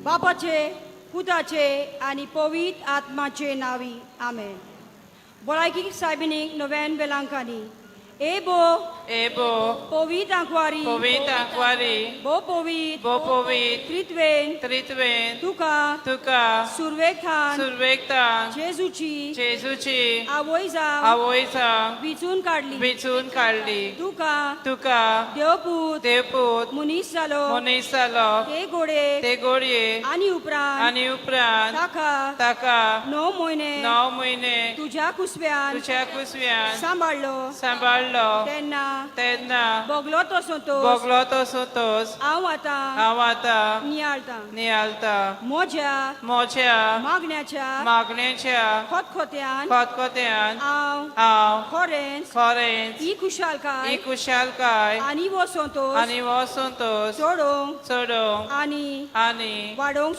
बापाचे पुताचे आणि पवित्र आत्माचे नावी आमेन. भलायकी सायबिनीक नव्यान बेलांकानी एबो पवित्र आंकवारी बो पवित्र त्रित्वेन तुका सुरवेकथान जेजूची आवयजा विचून काढली तुका देवपूत मुनीस जालो ते घोडये आणि उपरांत ताका 9 महिने तुझ्या कुसव्यान सांभाळलो तेन्ना बगलो तो सोतोस हांव आतां नियाळता मोज्या मागण्याच्या खतखत्यान हांव खरेंच ही खुशालकाय आनी वो संतोष सोडोंक आनी वाडोवंक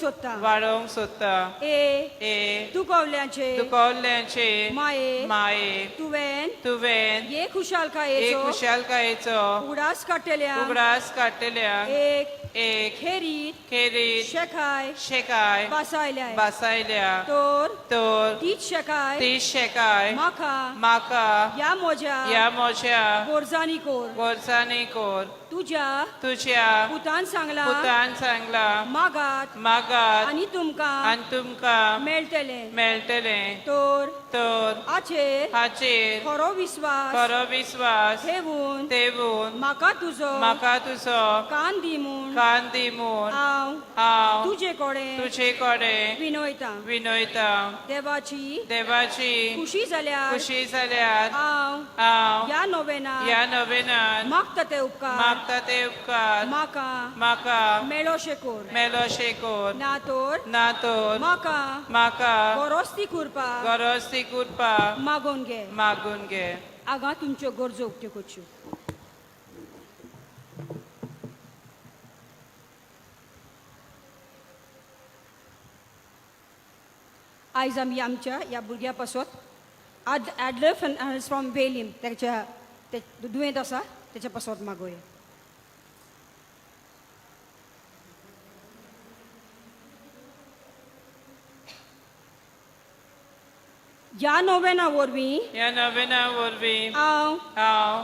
सोदता तू कवल्यांचे माये तुवेन ये खुशालकायेचो उगडास काडटल्या एक खेरीत शेकाय बसायल्या तोर तीच शेकाय माका या मोज्या गोरजानी कोर तुझ्या पुतान सांगला मागात आणि तुमका मेळटले तोर हाचेर खरो विश्वास ठेवून माका तुझो कान दिमून हांव तुझे कोडे विनयता देवाची खुशी जाल्यार हांव या नोवेनान मागता ते उपकार माका मेलोशे कोर ना तोर माका गरजती कुरपा मागून घे आगा तुमच्यो गरजो उक्त्यो करच्यो. आयज आमी आमच्या ह्या भुरग्या पासत ॲडलर फ्रॉम बेलिम त्याच्या दुयेंत आसा त्याच्या पासत मागोया. या नोवेना वरवीं हांव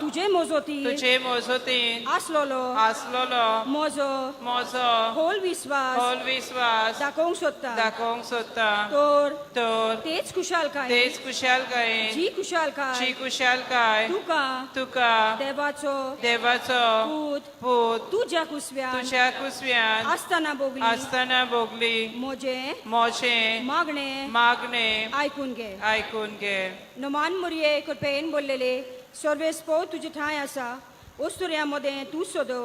तुझे मोजोतीन आसलोलो मोजो खोल विश्वास दाखोवंक सोदता तोर तेच खुशालकाय जी खुशालकाय तुका देवाचो पूत तुझ्या कुसव्यान आसतना बोगली मोजे मागणे आयकून घे. नमान मुरये कृपेन बोललेले सर्वेस्पो तुझे ठाय आसा ओस्तुऱ्यामध्ये तू सोदो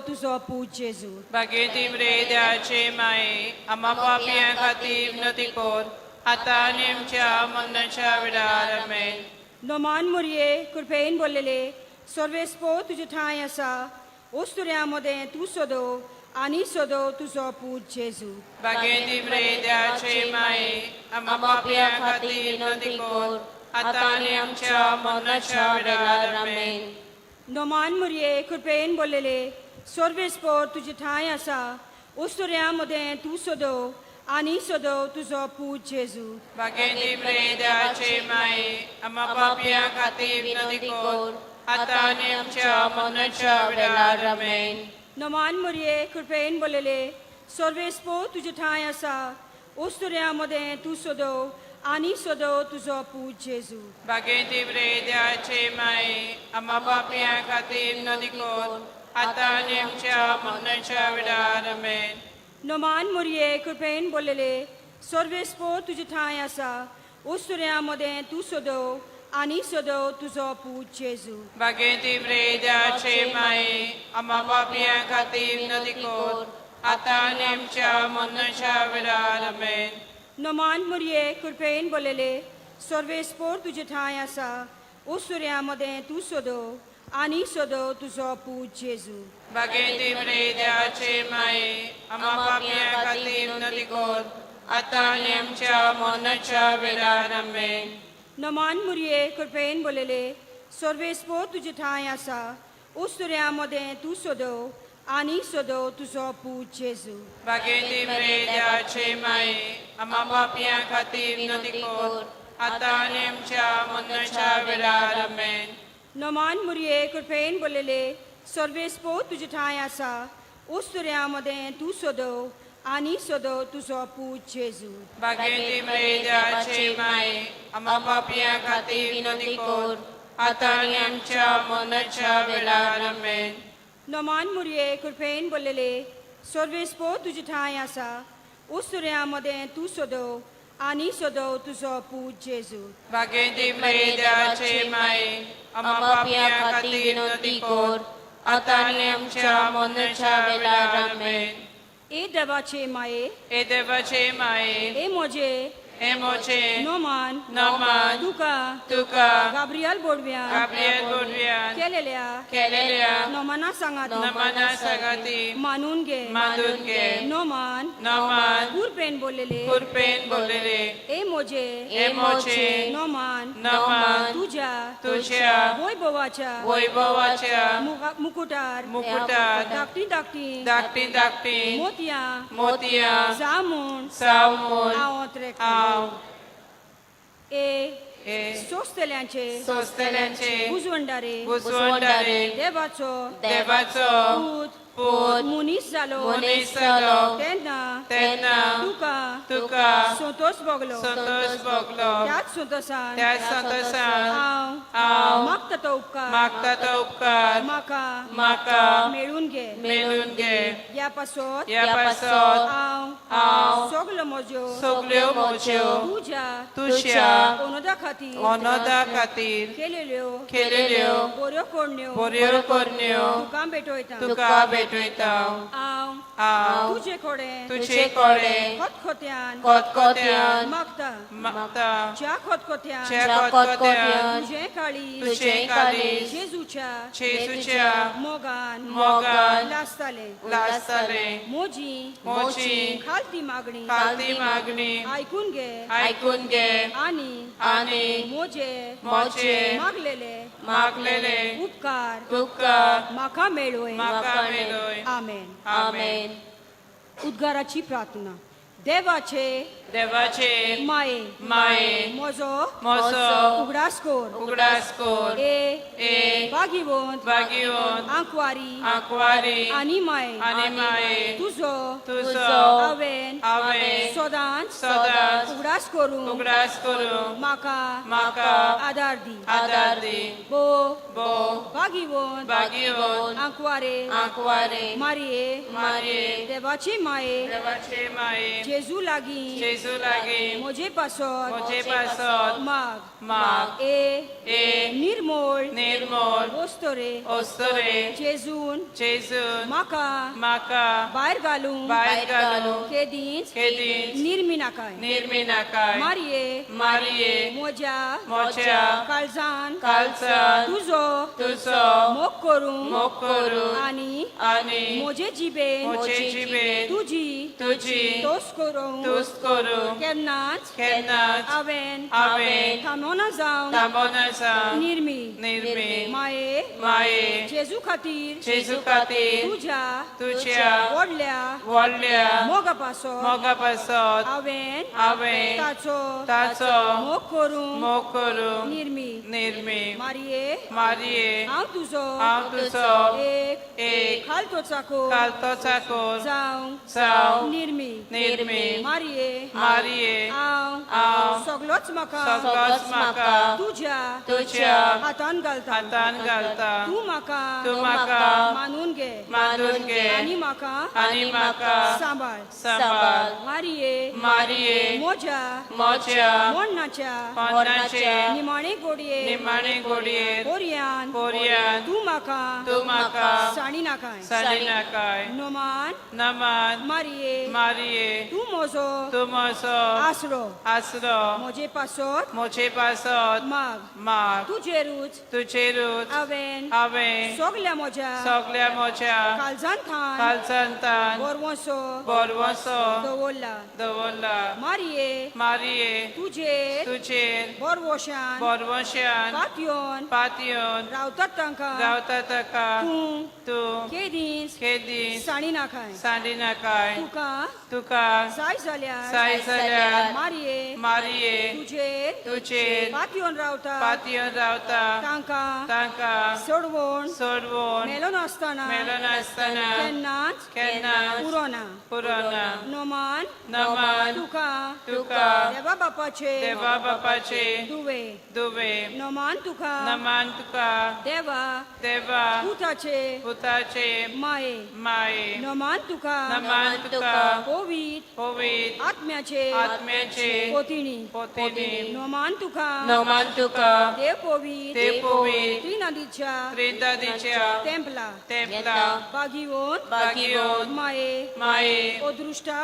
तुझो पूत जेजू. बागेती ब्रेद्याचे माये आम्हा पापियां खातीर विनंती कोर आता आनी आमच्या मरणाच्या वेळार आमेन. नमान मुरये कृपेन बोललेले सर्वेस्पो तुझे ठाय आसा ओस्तुऱ्यामध्ये तू सोदो तुझो पूत जेजू. बागेती ब्रेद्याचे माये आम्हा पापियां खातीर विनंती कोर आता आनी आमच्या मरणाच्या वेळार आमेन. नमान मुरये कृपेन बोललेले सर्वेस्पोर तुझे ठाय आसा ओस्तुऱ्यामध्ये तू सोदो तुझो पूत जेजू. बागेती ब्रेद्याचे माये आम्हा पापियां खातीर विनंती कोर आता आनी आमच्या मरणाच्या वेळार आमेन. नमान मुरये कृपेन बोललेले सर्वेस्पो तुझे ठाय आसा ओस्तुऱ्यामध्ये तू सोदो तुझो पूत जेजू. बागेती ब्रेद्याचे माये आम्हा पापियां खातीर विनंती कोर आता आनी आमच्या मरणाच्या वेळार आमेन. नमान मुरये कृपेन बोललेले सर्वेस्पो तुझे ठाय आसा ओस्तुऱ्यामध्ये तू सोदो तुझो पूत जेजू. बागेती ब्रेद्याचे माये आम्हा पापियां खातीर विनंती कोर आता आनी आमच्या मरणाच्या वेळार आमेन. नमान मुरये कृपेन बोललेले सर्वेस्पोर तुझे ठाय आसा ओस्तुऱ्यामध्ये तू सोदो तुझो पूत जेजू. बागेती ब्रेद्याचे माये आम्हा पापियां खातीर विनंती कोर आता आनी आमच्या मरणाच्या वेळार आमेन. नमान मुरये कृपेन बोललेले सर्वेस्पो तुझे ठाय आसा ओस्तुऱ्यामध्ये तू सोदो आनी सोदो तुजो पूत जेजू बागेंती बरे देवाचे माये आम्हा पापियां खातीर विनंती कर आता आनी आमच्या मरणाच्या वेळार आमेन. नोमान मुरये कृपेन बोललेले सर्वेस्पो तुझे ठाय आसा उस्तुऱ्यामध्ये तू सोदो आनी सोदो तुजो पूत जेजू बागेंती बरे देवाचे माये आम्हा पापियां खातीर विनंती कर आता आनी आमच्या मरणाच्या वेळार आमेन. नोमान मुरये कृपेन बोललेले सर्वेस्पो तुझे ठाय आसा उस्तुऱ्यामध्ये तू सोदो आनी सोदो तुजो पूत जेजू बागेंती बरे देवाचे माये आम्हा पापियां खातीर विनंती कर आता आनी आमच्या मरणाच्या वेळार आमेन. ए देवाचे माये हे देवाचे माये ए मोजे हे मोचे नोमान नोमान तुका गाब्रियल बोडव्यान गाब्रिएल बोडव्यान केलेल्या नोमाना सांगात नमना संगती मानून घे नोमान कुरपेन बोललेले बोललेले ए मोजे नोमान तुझ्या वैभवाच्या मुकुटार धाकटी मोतिया जामून आवत रेखा ए सोस्तल्यांचे बुजवंडारे देवाचो पूत मुनीस जालो तेन्ना तुका संतोष भोगलो त्याच संतोषान हांव मागता तो उपकार म्हाका मेळून घे या पासत हांव सगल्यो म्हज्यो तुज्या ओनोदा खातीर केलेल्यो बऱ्यो कोडण्यो तुका भेटोयता हांव तुझे कोडे खतखत्यान मागता ज्या खतखत्यान तुझे काळी जेजूच्या मोगान लासताले मोजी खालती मागणी ऐकून घे आणि मोजे मागलेले उपकार म्हाका मेळोय आमेन. उद्गाराची प्रार्थना. देवाचे माये मोजो उगडास कोर ए भागीवंत आंकवारी आनी माये तुझो हांवें सदांच उगडास करूं म्हाका आदार दी बो भागीवंत आंकवारे मारिये देवाचे माये जेजू लागी मोजे पासत माग ए निर्मोळ ओस्तोरे जेजून म्हाका भायर घालूं केदींच निर्मी नाकाय मारिये मोज्या काळजान तुजो मोग करूं आनी मोजे जिबेन तुजी तोस करूं केन्नाच हांवें थांबोना जावन निर्मी माये जेजू खातीर तुज्या व्हडल्या मोगा पासत हांवें ताचो मोग करूं निर्मी मारिये हांव तुजो एक खालतो चाकोर जावं निर्मी मारिये हांव सगळोच म्हाका तुज्या हातान घालता तूं म्हाका मानून घे आनी म्हाका सांबाळ मारिये मोज्या मोन्नाच्या निमाणे घोडये पोरयान तूं म्हाका साणी नाकाय नोमान मारिये तूं मोजो आसरो मोजे पासत माग तुजेरूच हांवें सगल्या मोज्या काळजान थान बोरवोसो दवरला दवरला मारिये तुझेर बोरवोशान बोरवोशान पातयोन रावतात तांकां ताका तूं केदीस साणी नाखाय सांडी नाकाय तुका जाय जाल्यार मारिये तुझेर पातयोन रावता तांकां सोडवून मेलो नासतना केन्नाच पुरोना नोमान तुका देवा बापाचे दुवे नोमान तुका देवा पुताचे माये नोमान तुका पवित आत्म्याचे पोतिणी नोमान तुका देव पवित त्रिनादीच्या तेंपला बागिवोन माये ओदृष्टा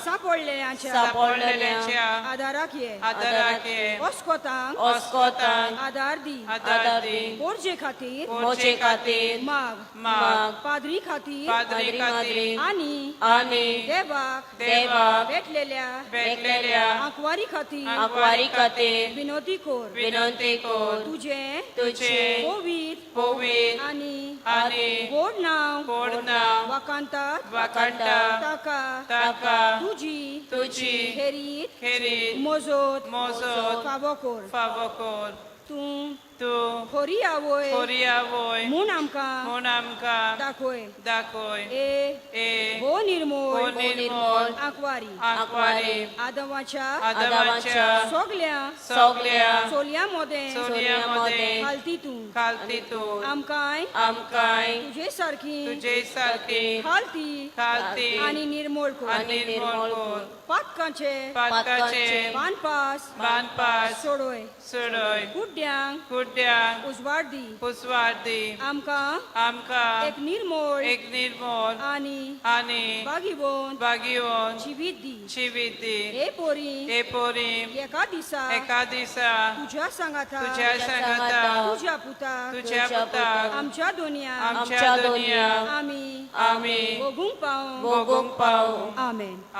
सापडलेल्याच्या आदाराक ये ओस्कोतांक आदार दी पोरजे खातीर माग पाद्री खातीर आनी देवाक भेटलेल्या आंकवारी खातीर विनोदी कोर तुझे पवित आनी गोड नांव वाकांतात ताका तुझी खेरीत मोजोत फावो कोर तूं खोरी आवय म्हूण आमकां दाखय ए हो निर्मोळ आंकवारी आदवाच्या सोगल्या चोलया मोदें घालती तूं आमकांय तुजे सारकी घालती आनी निर्मोळ कोर पातकांचे बांदपास सोडोय कुड्ड्यांक उजवाड दी आमकां एक निर्मोळ आनी बागिवोन जिवीत दी हे पोरी एका दिसा तुझ्या सांगाता तुझ्या पुताक आमच्या दोनया आमी भोगूंक पावू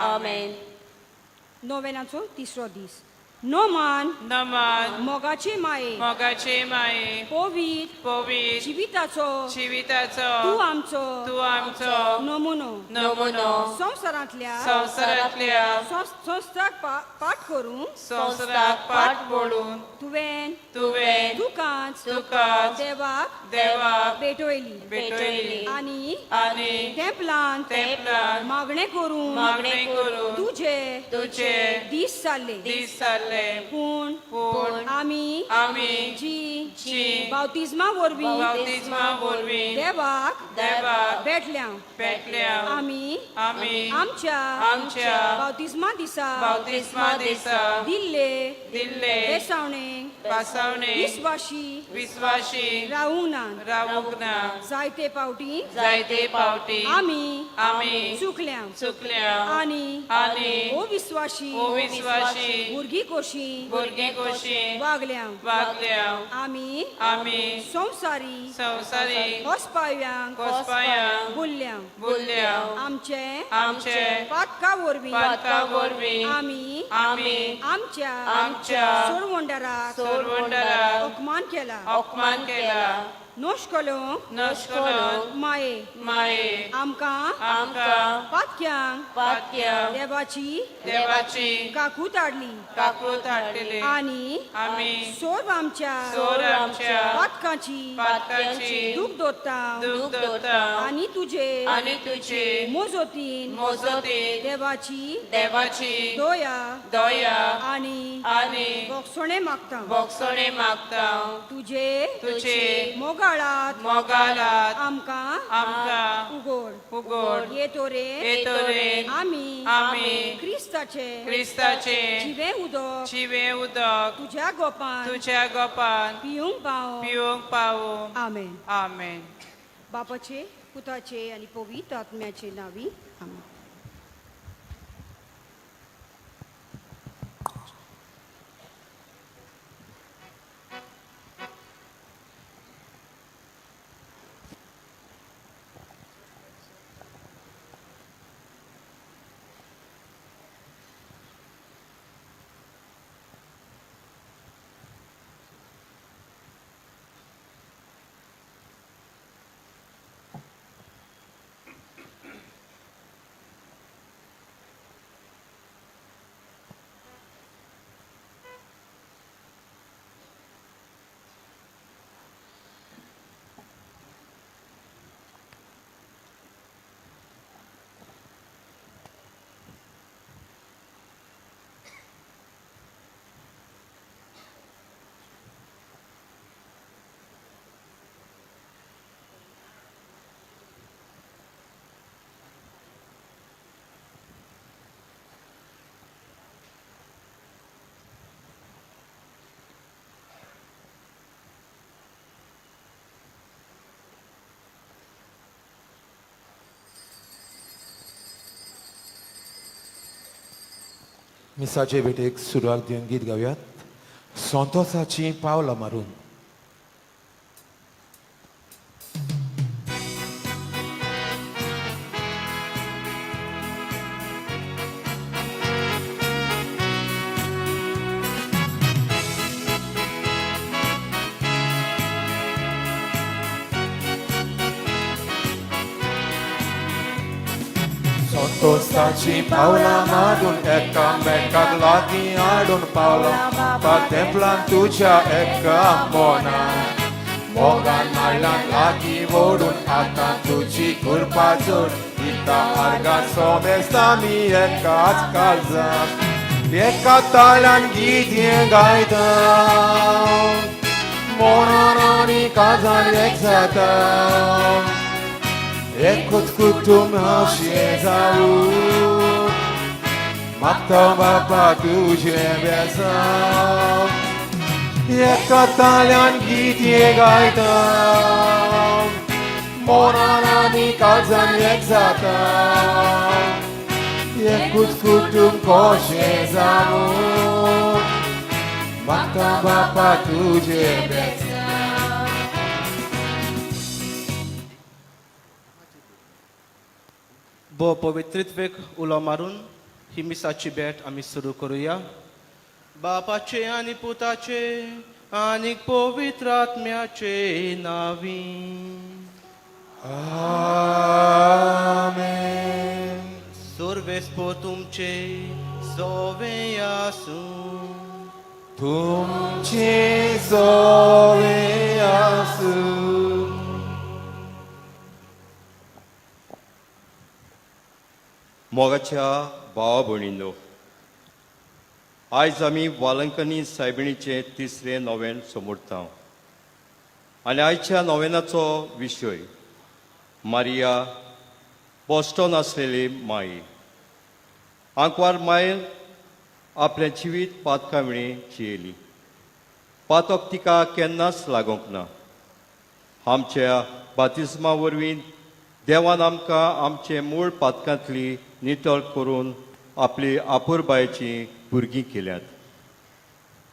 आमेन नोवेनाचो तिसरो दीस नोमान मोगाचे माये पवित जिविताचो तूं आमचो नमुनो संवसारांतल्या संस्थाक पाठ करून तुवें तुकांच देवाक भेटोयली आनी तेंपलांत मागणें करून तुझे दीस जाल्ले पूण आमी जी बावतिजमा वरवीं देवाक भेटल्या आमी आमच्या बावतिजमा दिसा दिल्ले बेसावणे विस्वाशी रावूंक ना जायते पावटी आमी चुकल्या आनी ओ विस्वाशी भुरगीं कोशी वागल्या आमी संवसारी होसपायांक बुल्ल्या आमचे पातका वरवीं आमी आमच्या सोरवोंडाराक अपमान केला नोश्कोलो माये आमकां पातक्यांक देवाची काकूत हाडली आनी सोर आमच्या पातकांची दूख दोत्ता आनी तुजे मोजोतीन देवाची दोया आनी बोगसोणे मागता तुजे मोगाळात आमकां उगोड येतोरे आमी क्रिस्ताचे जिवे उदक तुझ्या गोपान पिवूंक पावू आमेन बापाचे पुताचे आनी पवित्र आत्म्याचे नावी आमेन. मिसाचे भेटेक सुरवात दिवन गीत गावयात. संतोषाची पावलां मारून. Santosaci paula madun eka mekak lagi adun paula Patemplan tuja eka mona Mogan marlan lagi vodun atan tuji kurpazun Ita argan somestami eka atskalzam Eka talan gidye gaitam Monanani kazan ekzatam Ekut kutum hasiezaru Maktam bapa tuje besam Ekatalian gitye gaitam Monanani kazan ekzatam Ekut kutum koshezaru Maktam bapa tuje besam बो पवित्रित्वेक उलो मारून ही मिसाची भेट आमी सुरू करूया. बापाचे आनी पुताचे आनी पवित्र आत्म्याचे नावी. आमेन. सर्वेस्पो तुमचे सोवे आसूं. तुमचे सोवे आसूं. मोगाच्या भावा भयणींनो, आयज आमी वालंकनी सायबिणीचें तिसरें नोवेन समोरता आनी आयच्या नोवेनाचो विशय मारिया बॉस्टन आसलेली माय. आंकवार माय आपलें जिवीत पातकाविणी जियेली. पातक तिका केन्नाच लागोंक ना. आमच्या बातिस्मा वरवीं देवान आमकां आमचे मूळ पातकांतली नितळ करून आपली आपुरबायेची भुरगीं केल्यात.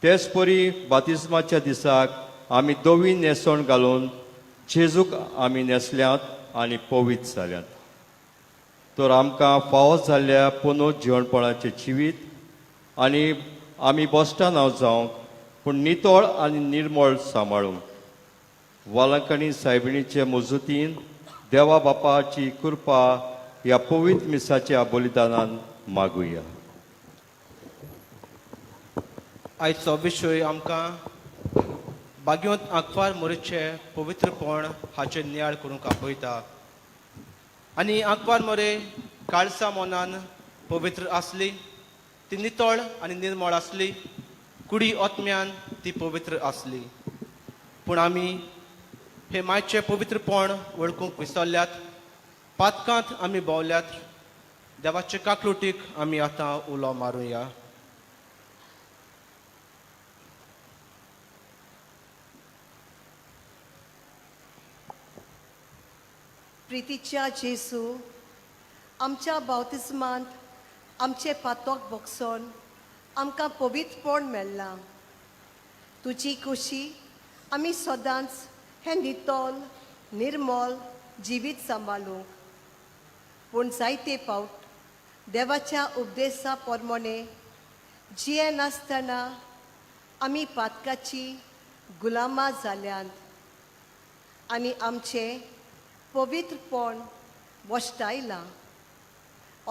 तेच परी बातिस्माच्या दिसाक आमी दोवी न्हेसोण घालून जेजूक आमी न्हेसल्यात आनी पवित्र जाल्यात. तर आमकां फावो जाल्ल्या पुनोत जेवणपणाचें जिवीत आनी आमी बश्टां नांव जावंक पूण नितळ आनी निर्मळ सांबाळूंक वालंकणी सायबिणीचे मजतीन देवा बापाची कृपा ह्या पवित्र मिसाच्या बलिदानान मागुया. आयचो विशय आमकां बागयोंत आंकवार मोरेचे पवित्रपण हाचे नियाळ करूंक आपयता. आनी आंकवार मोरे काळसा मोनान पवित्र आसली, ती नितळ आनी निर्मळ आसली. कुडी ओतम्यान ती पवित्र आसली. पूण आमी हे मायचे पवित्रपण वळखूंक विसरल्यात. पातकांत आमी भोंवल्यात. देवाचे काकलुटीक आमी आतां उलो मारुया. प्रितीच्या जेसू, आमच्या बावतिस्मांत आमचे पातोक भोगसोन आमकां पवित्रपण मेळ्ळां. तुजी खुशी आमी सदांच हे नितळ निर्मळ जिवीत सांबाळूंक. पूण जायते फावट देवाच्या उपदेशा प्रमाणे जिये नासतना आमी पातकाची गुलामां जाल्यांत आनी आमचे पवित्रपण वश्टायलां.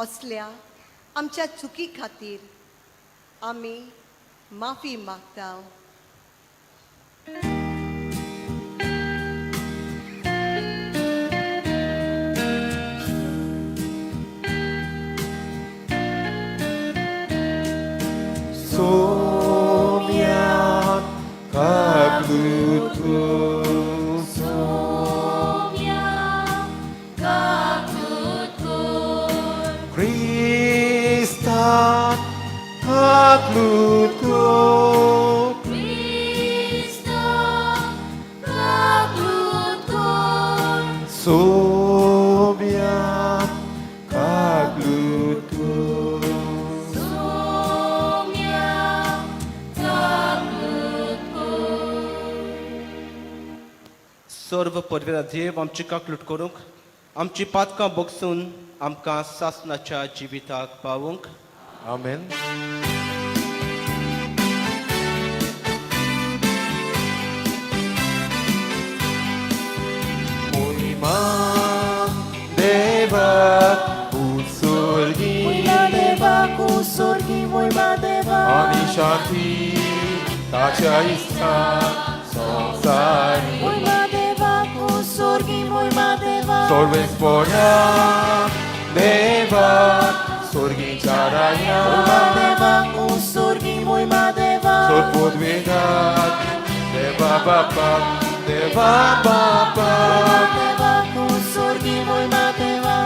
असल्या आमच्या चुकी खातीर आमी माफी मागता. Somian kaklutu. Krista kaklutu. Somian kaklutu. सर्व परवेरा देव आमची काकलूट करूंक आमची पातकां बोगसून आमकां सासणाच्या जिविताक पावूंक Amen. Muimang Deva Usurgi Ani Shanti Tacha Isa Sonsari Solves Boya Deva Surgi Charaya Sol Podvedat Deva Bapa Deva Bapa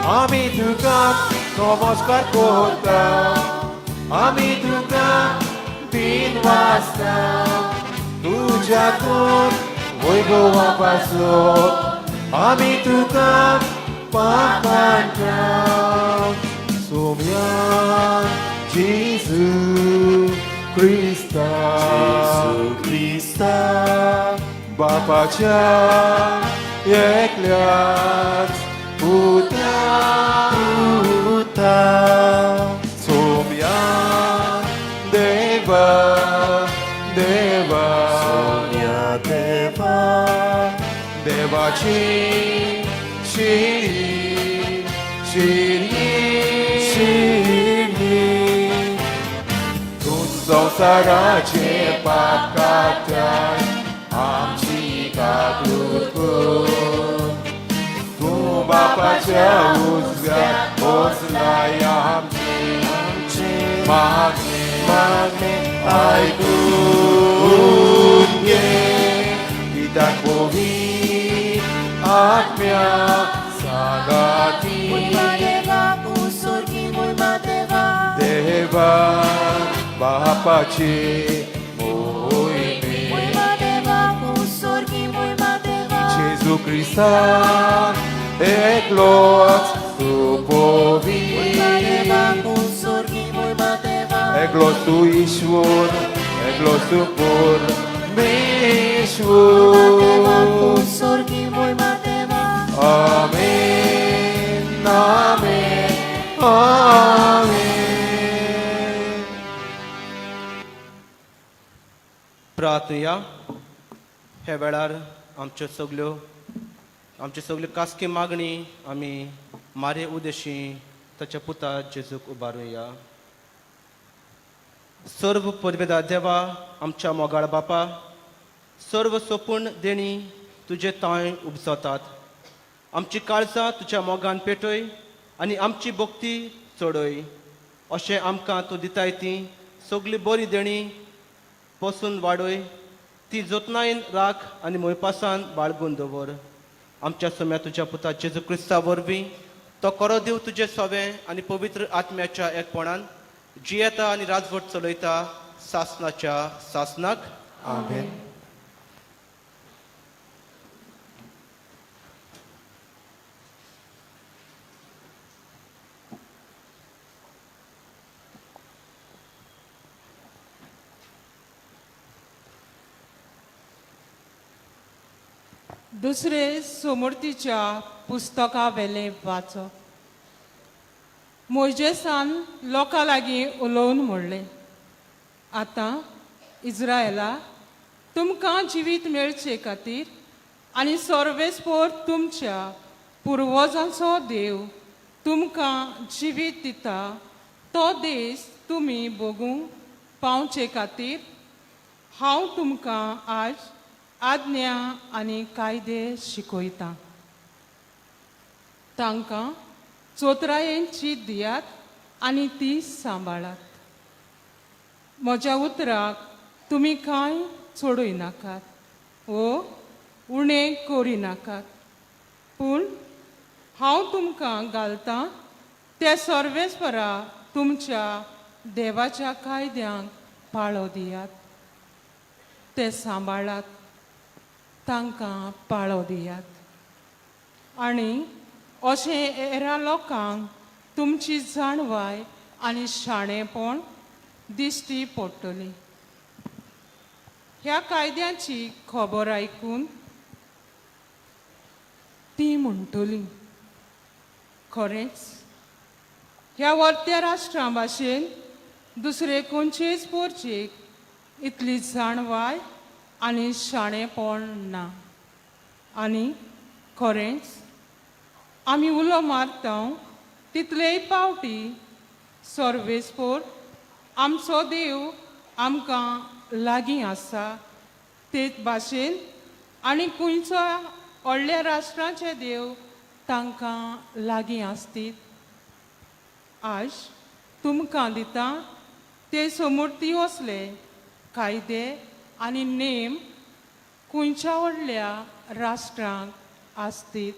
Ami Tukam Namaskar Kota Ami Tukam Din Vasta Tujakun Voivoa Pasot Ami Tukam Papanjam Sumyan Jesus Krista Bapa Cha Yekliat Puta Sumyan Deva Deva Shiri Tun Sausarace Papkatan Amci Kaklutpun Tu Bapa Uzga Oslaya Amci Magne Aikunye Idak Bovi Atmya Sagati Deva Bapaci Moime Jesu Christa Eklos Tu Povi Eklos Tu Ishvur Eklos Tu Pur Meshvur Amen Amen Amen प्रार्थया हे वेळार आमच्यो सगल्यो कास्की मागणी आमी मारे उदेशी ताच्या पुता जेजूक उबारुया सर्व परवेदा देवा आमच्या मोगाळ बापा सर्व सोपूण देणी तुजे ताय उपसतात आमची काळजां तुज्या मोगान पेटय आनी आमची भक्ती चडय अशें आमकां तूं दिताय ती सगळी बरी देणी पसून वाडय ती जतनायेन राख आनी मोयपासान बाळगून दवर आमच्या सम्या तुज्या पुता जेजू क्रिस्ता वरवीं तो करो देव तुजे सवे आनी पवित्र आत्म्याच्या एकपणान जियेता आनी राजवट चलयता सासनाच्या सासनाक Amen. दुसरे सोमर्तीच्या पुस्तका वेले वाचप मोजेसान लोकां लागीं उलोवन म्हणलें आतां इस्रायला तुमकां जिवीत मेळचे खातीर आनी सर्वेस्पोर तुमच्या पुर्वजांचो देव तुमकां जिवीत दिता तो देश तुमी भोगूंक पावचे खातीर हांव तुमकां आज आज्ञा आनी कायदे शिकयतां तांकां चोत्रायेन चीत दियात आनी ती सांबाळात म्हज्या उतराक तुमी कांय चोडूय नाकात वो उणें करी नाकात पूण हांव तुमकां घालतां ते सर्वेस्परा तुमच्या देवाच्या कायद्यांक पाळो दियात ते सांबाळात तांकां पाळो दियात आनी अशें हेरा लोकांक तुमची जाणवाय आनी शाणेपण दिश्टी पडटली ह्या कायद्याची खबर आयकून ती म्हणटली, खरेंच ह्या वर्त्या राष्ट्रा भाशेन दुसरे खंयचेच पोरचेक इतली जाणवाय आनी शाणेपण ना. आनी खरेंच आमी उलो मारता तितलेय पावटी सर्वेस्पोर आमचो देव आमकां लागीं आसा तेच भाशेन आनी खंयचो व्हडल्या राष्ट्राचे देव तांकां लागीं आसतीत. आज तुमकां दिता ते समृद्धी असले कायदे आनी नेम खंयच्या व्हडल्या राष्ट्रांक आसतीत.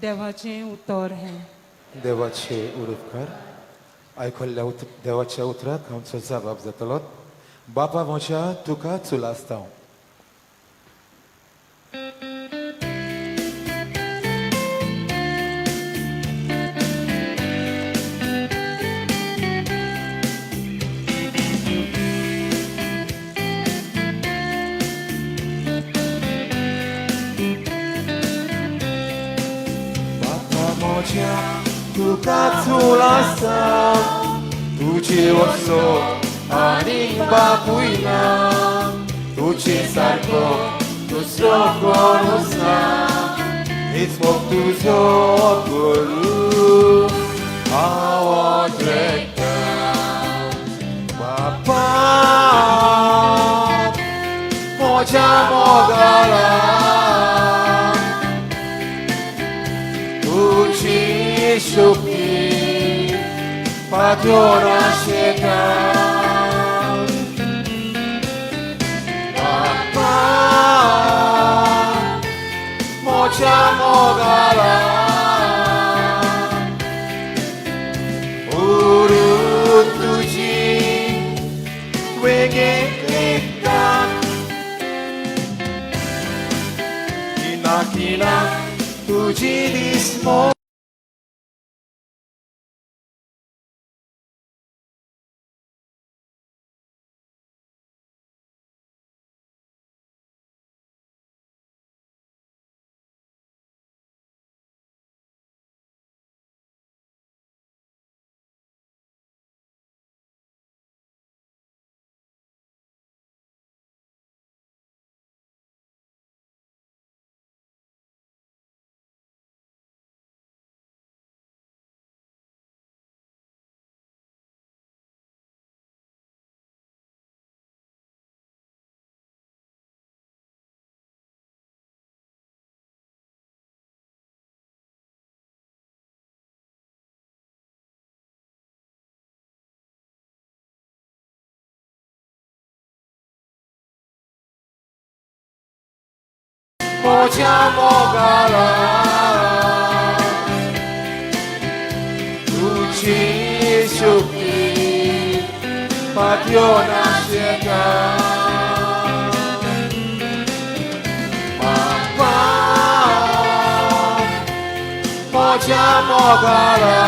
देवाचें उतर हें. देवाचे उलोवकार आयकल्ल्या देवाच्या उतराक आमचो जबाब जातलो. बापा म्हज्या तुका चुलासता. तुका चुलासता तुझे वचो आनी बापूय ना तुझे सारको दुसरो कोणूच ना हीच मोग तुजो गुरू हांव द्रेता बापा म्हज्या मोगाला तुझी शक्ती Padrona chega, Papa, moja mogala, urut tuji, wenge kita, kina kina tuji dismo. Moja mogala, tuci shukti, Padrona chega, Papa, moja mogala,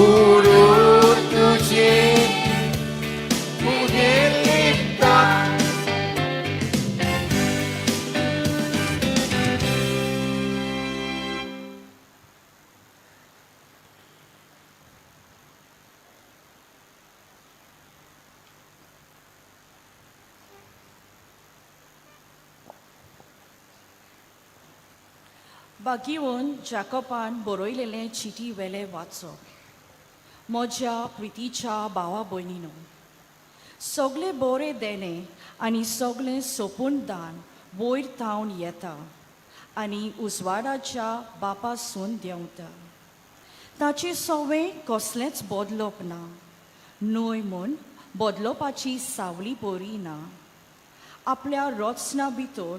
urut tuci, mudelita. बागीवन जॅकोबान बरयलेलें चिटी वेले वाचप. म्हज्या प्रितीच्या भावा भयणीनो, सगळे बरें देणे आनी सगळें सोपून दान वयर थावन येता आनी उजवाडाच्या बापा सून देंवता. ताची सवय कसलेंच बदलप ना, न्हय म्हूण बदलपाची सावळी बरी ना. आपल्या रचना भितर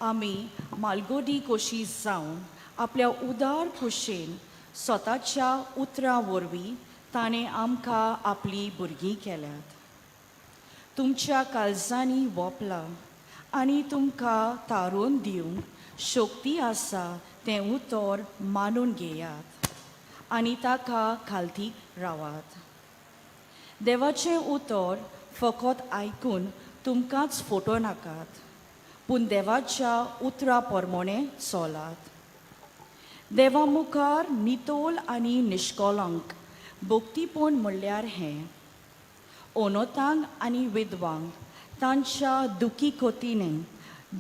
आमी मालगोडी कशी जावन आपल्या उदार कुशेन स्वताच्या उतरां वरवीं ताणें आमकां आपली भुरगीं केल्यात. तुमच्या काळजांनी वोपला आनी तुमकां तारून दिवंक शक्ती आसा तें उतर मानून घेयात आनी ताका खालतीक रावात. देवाचें उतर फकत आयकून तुमकांच फोटो नाकात पूण देवाच्या उतरा पोरमोणे चोलात. देवा मुखार नितोल आनी निश्कोलांक भोक्तीपण म्हणल्यार हें. ओनोतांक आनी विधवांक तांच्या दुखी कोतींनी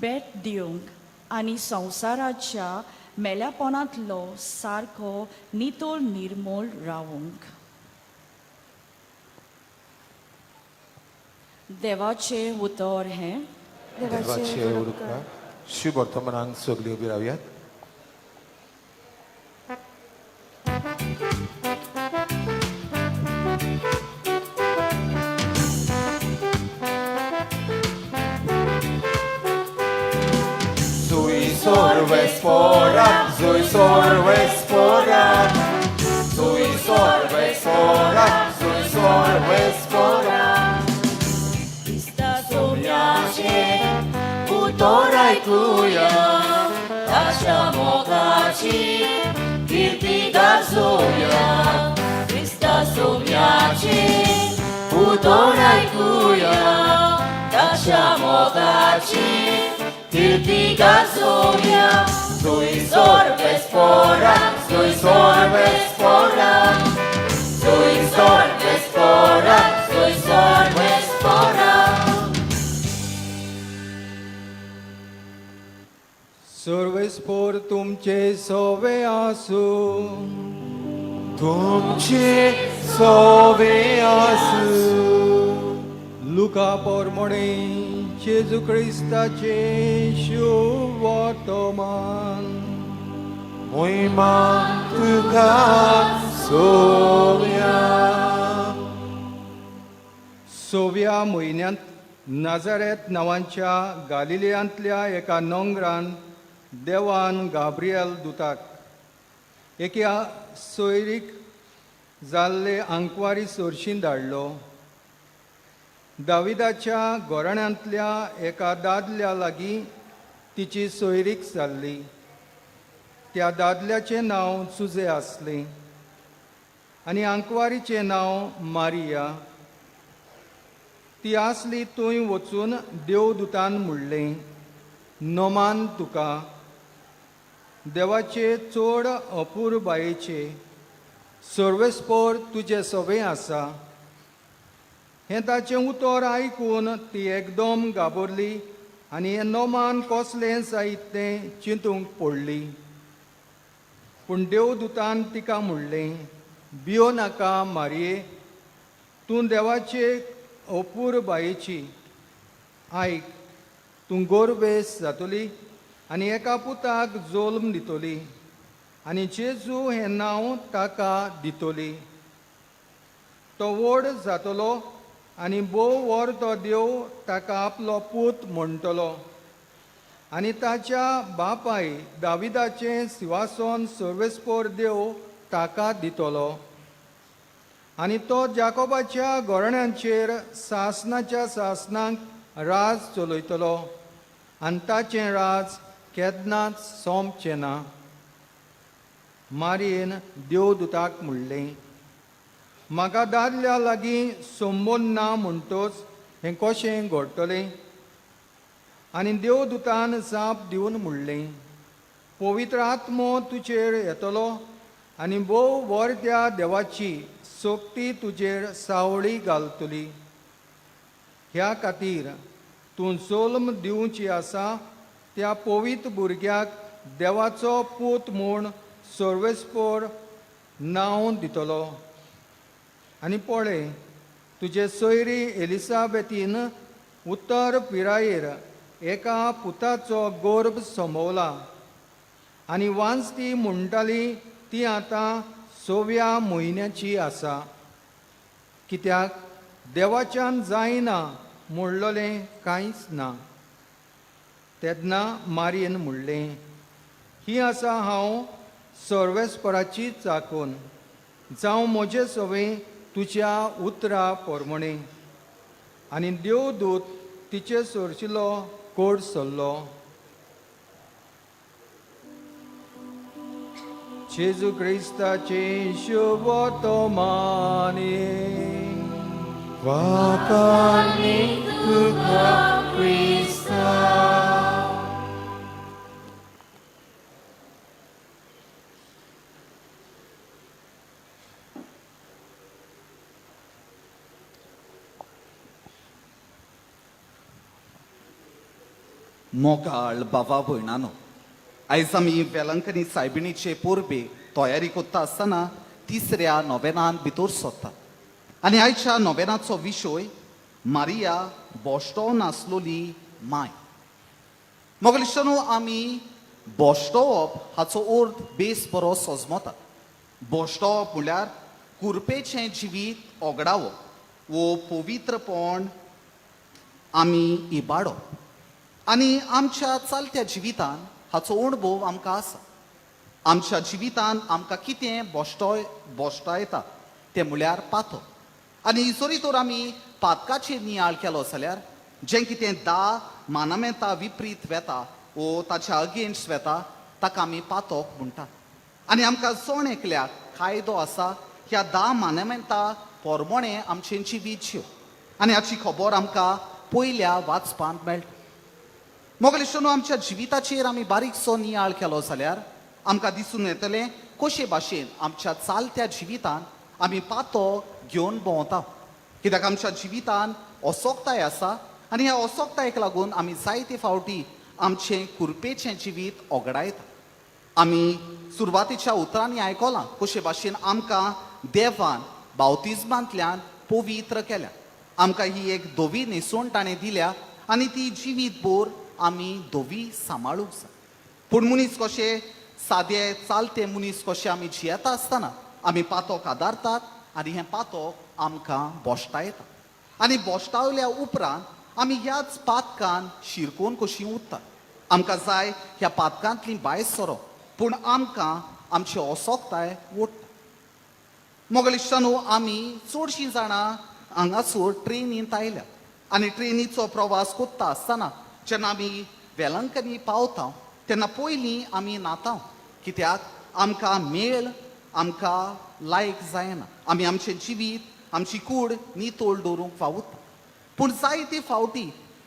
भेट दिवंक आनी संवसाराच्या मेल्यापणांतलो सारको नितोल निर्मोल रावंक. देवाचे उतर हें. देवाचे उरका शुभ वर्तमानांक सगळीं उबी रावयात. Sui sorbes forat, sui sorbes forat, sui sorbes forat, sui sorbes forat. Ista somiacie, utorai kuja, tasza mogaci, kirpi gazoja. Ista somiacie, utorai kuja, tasza mogaci, kirpi gazoja. Sui sorbes forat, sui sorbes forat, sui sorbes forat, sui sorbes forat. सर्वेस्पोर तुमचे सोवे आसू. तुमचे सोवे आसू. Luca पोरमोणे जेजू क्रिस्ताचे शुभ वर्तमान. मोहिमा तुका सोव्या. सोव्या म्हयन्यांत नाजारेत नांवांच्या गालिलियांतल्या एका नोंगरान देवान गाब्रियल दुताक एका सोयरीक जाल्ले आंकवारी सोरशीं धाडलो. दाविदाच्या घोराण्यांतल्या एका दादल्या लागीं तिची सोयरीक जाल्ली. त्या दादल्याचें नांव जुजे आसलें आनी आंकवारीचें नांव मारिया. ती आसली थंय वचून देवदूतान म्हणलें, नोमान तुका, देवाचे चोड अपूर बायेचे, सर्वेस्पोर तुजें सोबें आसा. हें ताचें उतर आयकून ती एकदम घाबरली आनी हें नोमान कसलें जायत तें चिंतूंक पडली. पूण देवदूतान तिका म्हणलें, भियो नाका मारये, तूं देवाचे अपूर बायेची. आयक, तूं गोरवेस जातली आनी एका पुताक जल्म दितली आनी जेजू हें नांव ताका दितली. तो व्हड जातलो आनी भोव वर तो देव ताका आपलो पूत म्हणटलो आनी ताच्या बापाय दाविदाचें सिंहासन सर्वेस्पोर देव ताका दितलो. आनी तो जाकोबाच्या घोराण्यांचेर सासनाच्या सासनांक राज चलयतलो आनी ताचें राज केन्नाच सोंपचें ना. मारयेन देवदूताक म्हणलें, म्हाका दादल्या लागीं संबंद ना म्हणटच हें कशें घडटलें? आनी देवदूतान जाप दिवन म्हणलें, पवित्र आत्मो तुजेर येतलो आनी भोव व्हरत्या देवाची सोक्ती तुजेर सावळी घालतली. ह्या खातीर तूं जल्म दिवची आसा त्या पवित्र भुरग्याक देवाचो पूत म्हूण सर्वेस्पोर नांव दितलो. आनी पळय, तुजे सोयरी एलिझाबेथीन उत्तर पिरायेर एका पुताचो गर्भ संभोवला आनी वांस ती म्हणटाली ती आतां 6व्या म्हयन्याची आसा, कित्याक देवाच्यान जायना म्हणलोलें कांयच ना. तेन्ना मारयेन म्हणलें, ही आसा हांव सर्वेस्पराची चाकून, जावं म्हजे सवें तुज्या उतरा पोरमोणे. आनी देवदूत तिचे सोरशिल्लो कोड सरलो. जेजू क्रिस्ताचे शुभ वर्तमान. वाकानी तुका क्रिस्ता. मोगाळ बाबा भयणानो, आयज आमी वेलंकनी सायबिणीचे पोरबे तयारी करता आसतना तिसऱ्या नोवेनान भितर सरता. आनी आयच्या नोवेनाचो विशय मारिया बोश्टोवन आसलोली माय. मोगलिश्टानो, आमी बोश्टोवप हाचो अर्थ बेस बरो समजता. बोश्टोवप म्हळ्यार कुरपेचें जिवीत ओगडावप वो पवित्रपण आमी इबाडप. आनी आमच्या चलत्या जिवितान हाचो अणभव आमकां आसा. आमच्या जिवितान आमकां कितें बोश्टायता तें म्हळ्यार पातक. आनी जरी तर आमी पातकाचेर नियाळ केलो जाल्यार जें कितें मानमेंता विपरीत वेता वो ताच्या अगेन्स्ट वेता ताका आमी पातक म्हणटात. आनी आमकां जण एकल्याक कायदो आसा ह्या मानमेंता पोरमोणें आमचें जिवीत जीव. आनी हाची खबर आमकां पयल्या वाचपांत मेळटा. मोगलिश्टानो, आमच्या जिविताचेर आमी बारीकसो नियाळ केलो जाल्यार आमकां दिसून येतलें कशे भाशेन आमच्या चालत्या जिवितान आमी पातक घेवन भोंवता. कित्याक आमच्या जिवितान असोकताय आसा आनी ह्या असोकतायेक लागून आमी जायते फावटी आमचें कुरपेचें जिवीत ओगडायता. आमी सुरवातीच्या उतरांनी आयकलां कशे भाशेन आमकां देवान बावतिजमांतल्यान पवित्र केल्या. आमकां ही एक धवी न्हेसोवन ताणें दिल्या आनी ती जिवीत भर आमी धवी सांबाळूंक जाय. पूण मनीस कशे सादे चालते मनीस कशे आमी जियेता आसतना आमी पातक आदारतात आनी हें पातक आमकां बोश्टायता. आनी बोश्टावल्या उपरांत आमी ह्याच पातकान शिरकोवन कशीं उरतात. आमकां जाय ह्या पातकांतली भायर सरप, पूण आमकां आमची असोकताय ओडटा. मोगलिश्टानो, आमी चडशीं जाणां हांगासर ट्रेनींत आयल्या आनी ट्रेनीचो प्रवास करता आसतना जेन्ना आमी वेलंकनी पावता तेन्ना पयलीं आमी नाता. कित्याक आमकां मेळ आमकां लायक जायना. आमी आमचें जिवीत आमची कूड नितोळ दवरूंक फावता. पूण जायते फावटी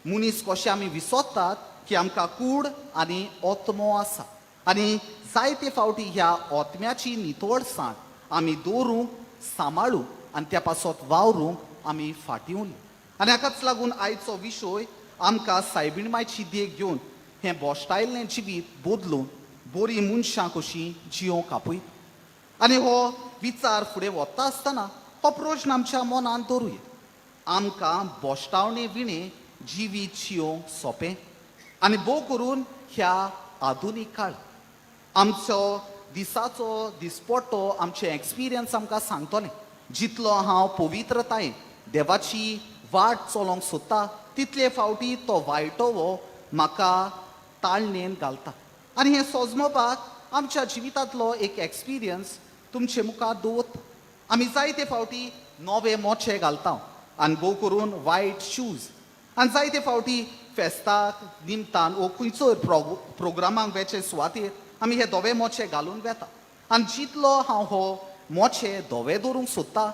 मनीस कशे आमी विसरतात की आमकां कूड आनी ओतमो आसा. आनी जायते फावटी ह्या ओतम्याची नितोळसाण आमी दवरूंक सांबाळूंक आनी त्या पासत वावरूंक आमी फाटीं उरलीं. आनी हाकाच लागून आयचो विशय आमकां सायबीणमायची देख घेवन हें बोश्टायल्लें जिवीत बदलून बरीं मनशां कशीं जियोंक आपयता. आनी हो विचार फुडें वता आसतना हो प्रश्न आमच्या मनांत दवरुया. आमकां बोश्टावणे विणे जिवीत जियोंक सोंपें? आनी भोव करून ह्या आधुनीक काळ आमचो दिसाचो दिसपट्टो आमचे एक्सपिरियन्स आमकां सांगतलें. जितलो हांव पवित्रतायेन देवाची वाट चलोवंक सोदता तितले फावटी तो वायटोवो म्हाका ताळणेन घालता. आनी हें सोजमोवपाक आमच्या जिवितांतलो एक एक्सपिरियन्स तुमचे मुखार दवरता. आमी जायते फावटी नवे मोचे घालता आनी भोव करून वायट शूज. आनी जायते फावटी फेस्ताक निमतान वो खंयचोय प्रोग्रामाक वेचे सुवातेर आमी हे धवे मोचे घालून वेता. आनी जितलो हांव हो मोचे धवे दवरूंक सोदता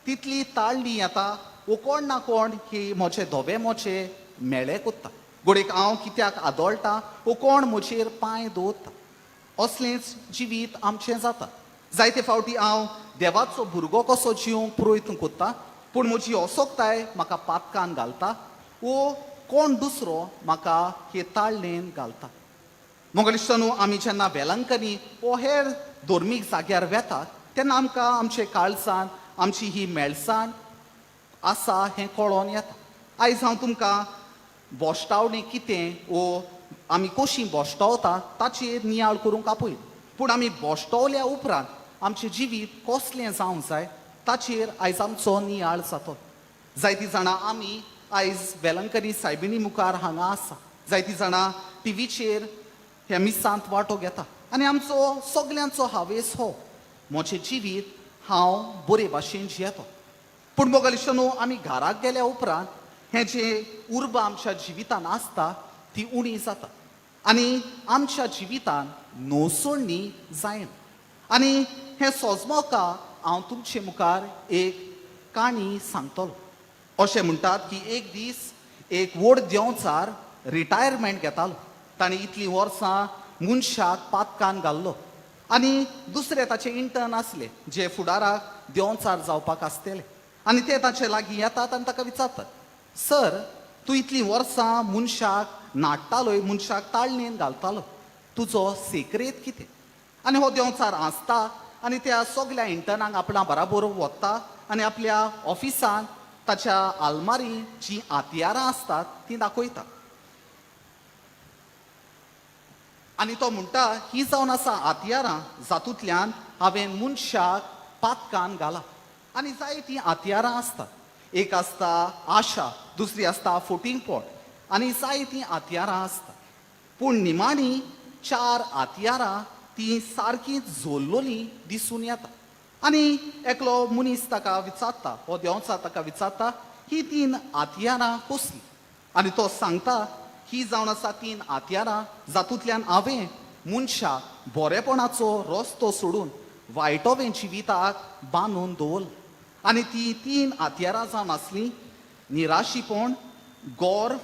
तितली ताळणी येता वो कोण ना कोण ही म्हजे धवे मोचे मेळे कोत्ता. घोडेक हांव कित्याक आदोळटा वो कोण म्हजेर पांय दवरता. असलेंच जिवीत आमचें जाता. जायते फावटी हांव देवाचो भुरगो कसो जिवंक प्रयत्न कोत्ता पूण म्हजी असोकताय म्हाका पातकान घालता वो कोण दुसरो म्हाका हे ताळणेन घालता. मोगलिश्टानो, आमी जेन्ना वेलंकनी वो हेर धर्मीक जाग्यार वेतात तेन्ना आमकां आमचे काळजान आमची ही मेळसाण आसा हें कळोन येता. आयज हांव तुमकां बोश्टावणें कितें वो आमी कशीं बोश्टावता ताचेर नियाळ करूंक आपयलें. पूण आमी बोश्टावल्या उपरांत आमचें जिवीत कसलें जावंक जाय ताचेर आयज आमचो नियाळ जातलो. जायतीं जाणां आमी आयज वेलंकनी सायबिणी मुखार हांगा आसा. जायतीं जाणां टीव्हीचेर ह्या मिसांत वांटो घेता आनी आमचो सगल्यांचो हावेस हो म्हजें जिवीत हांव बरे भाशेन जियेता. पूण मोगलिश्टानो, आमी घराक गेल्या उपरांत हें जें उर्बा आमच्या जिवितान आसता ती उणी जाता आनी आमच्या जिवितान नोसोडणी जायना. आनी हें सोजमोवका हांव तुमचे मुखार एक काणी सांगतलो. अशें म्हणटात की एक दीस एक व्हड देंवचार रिटायरमेंट घेतालो. ताणें इतलीं वर्सां मनशाक पातकान घाल्लो आनी दुसरे ताचे इंटर्न आसले जे फुडाराक देंवचार जावपाक आसतले आनी ते ताचे लागीं येतात आनी ताका विचारतात, सर तूं इतलीं वर्सां मनशाक नाडटालोय, मनशाक ताळणेन घालतालो, तुजो सेक्रेट कितें? आनी हो देंवचार हांसता आनी त्या सगल्या इंटर्नाक आपणा बराबर व्हरता आनी आपल्या ऑफिसान ताच्या आलमारी जीं हातियारां आसतात तीं दाखयता. आनी तो म्हणटा, ही जावन आसा हातियारां जातूंतल्यान हांवें मनशाक पातकान घाला. आनी जायतीं हातियारां आसतात. एक आसता आशा, दुसरी आसता फोटींग पॉट आनी जायतीं हातियारां आसतात. पूण निमाणी 4 हातियारां तीं सारकींच जोल्लोलीं दिसून येता. आनी एकलो मनीस ताका विचारता, हो देंवचार ताका विचारता, ही 3 हातियारां कसलीं? आनी तो सांगता, ही जावन आसा 3 हातियारां जातूंतल्यान हांवें मनशाक बरेपणाचो रस्तो सोडून वायटोवें जिविताक बांदून दवरला. आनी ती 3 हातियारां जावन आसलीं निराशीपण, गौरव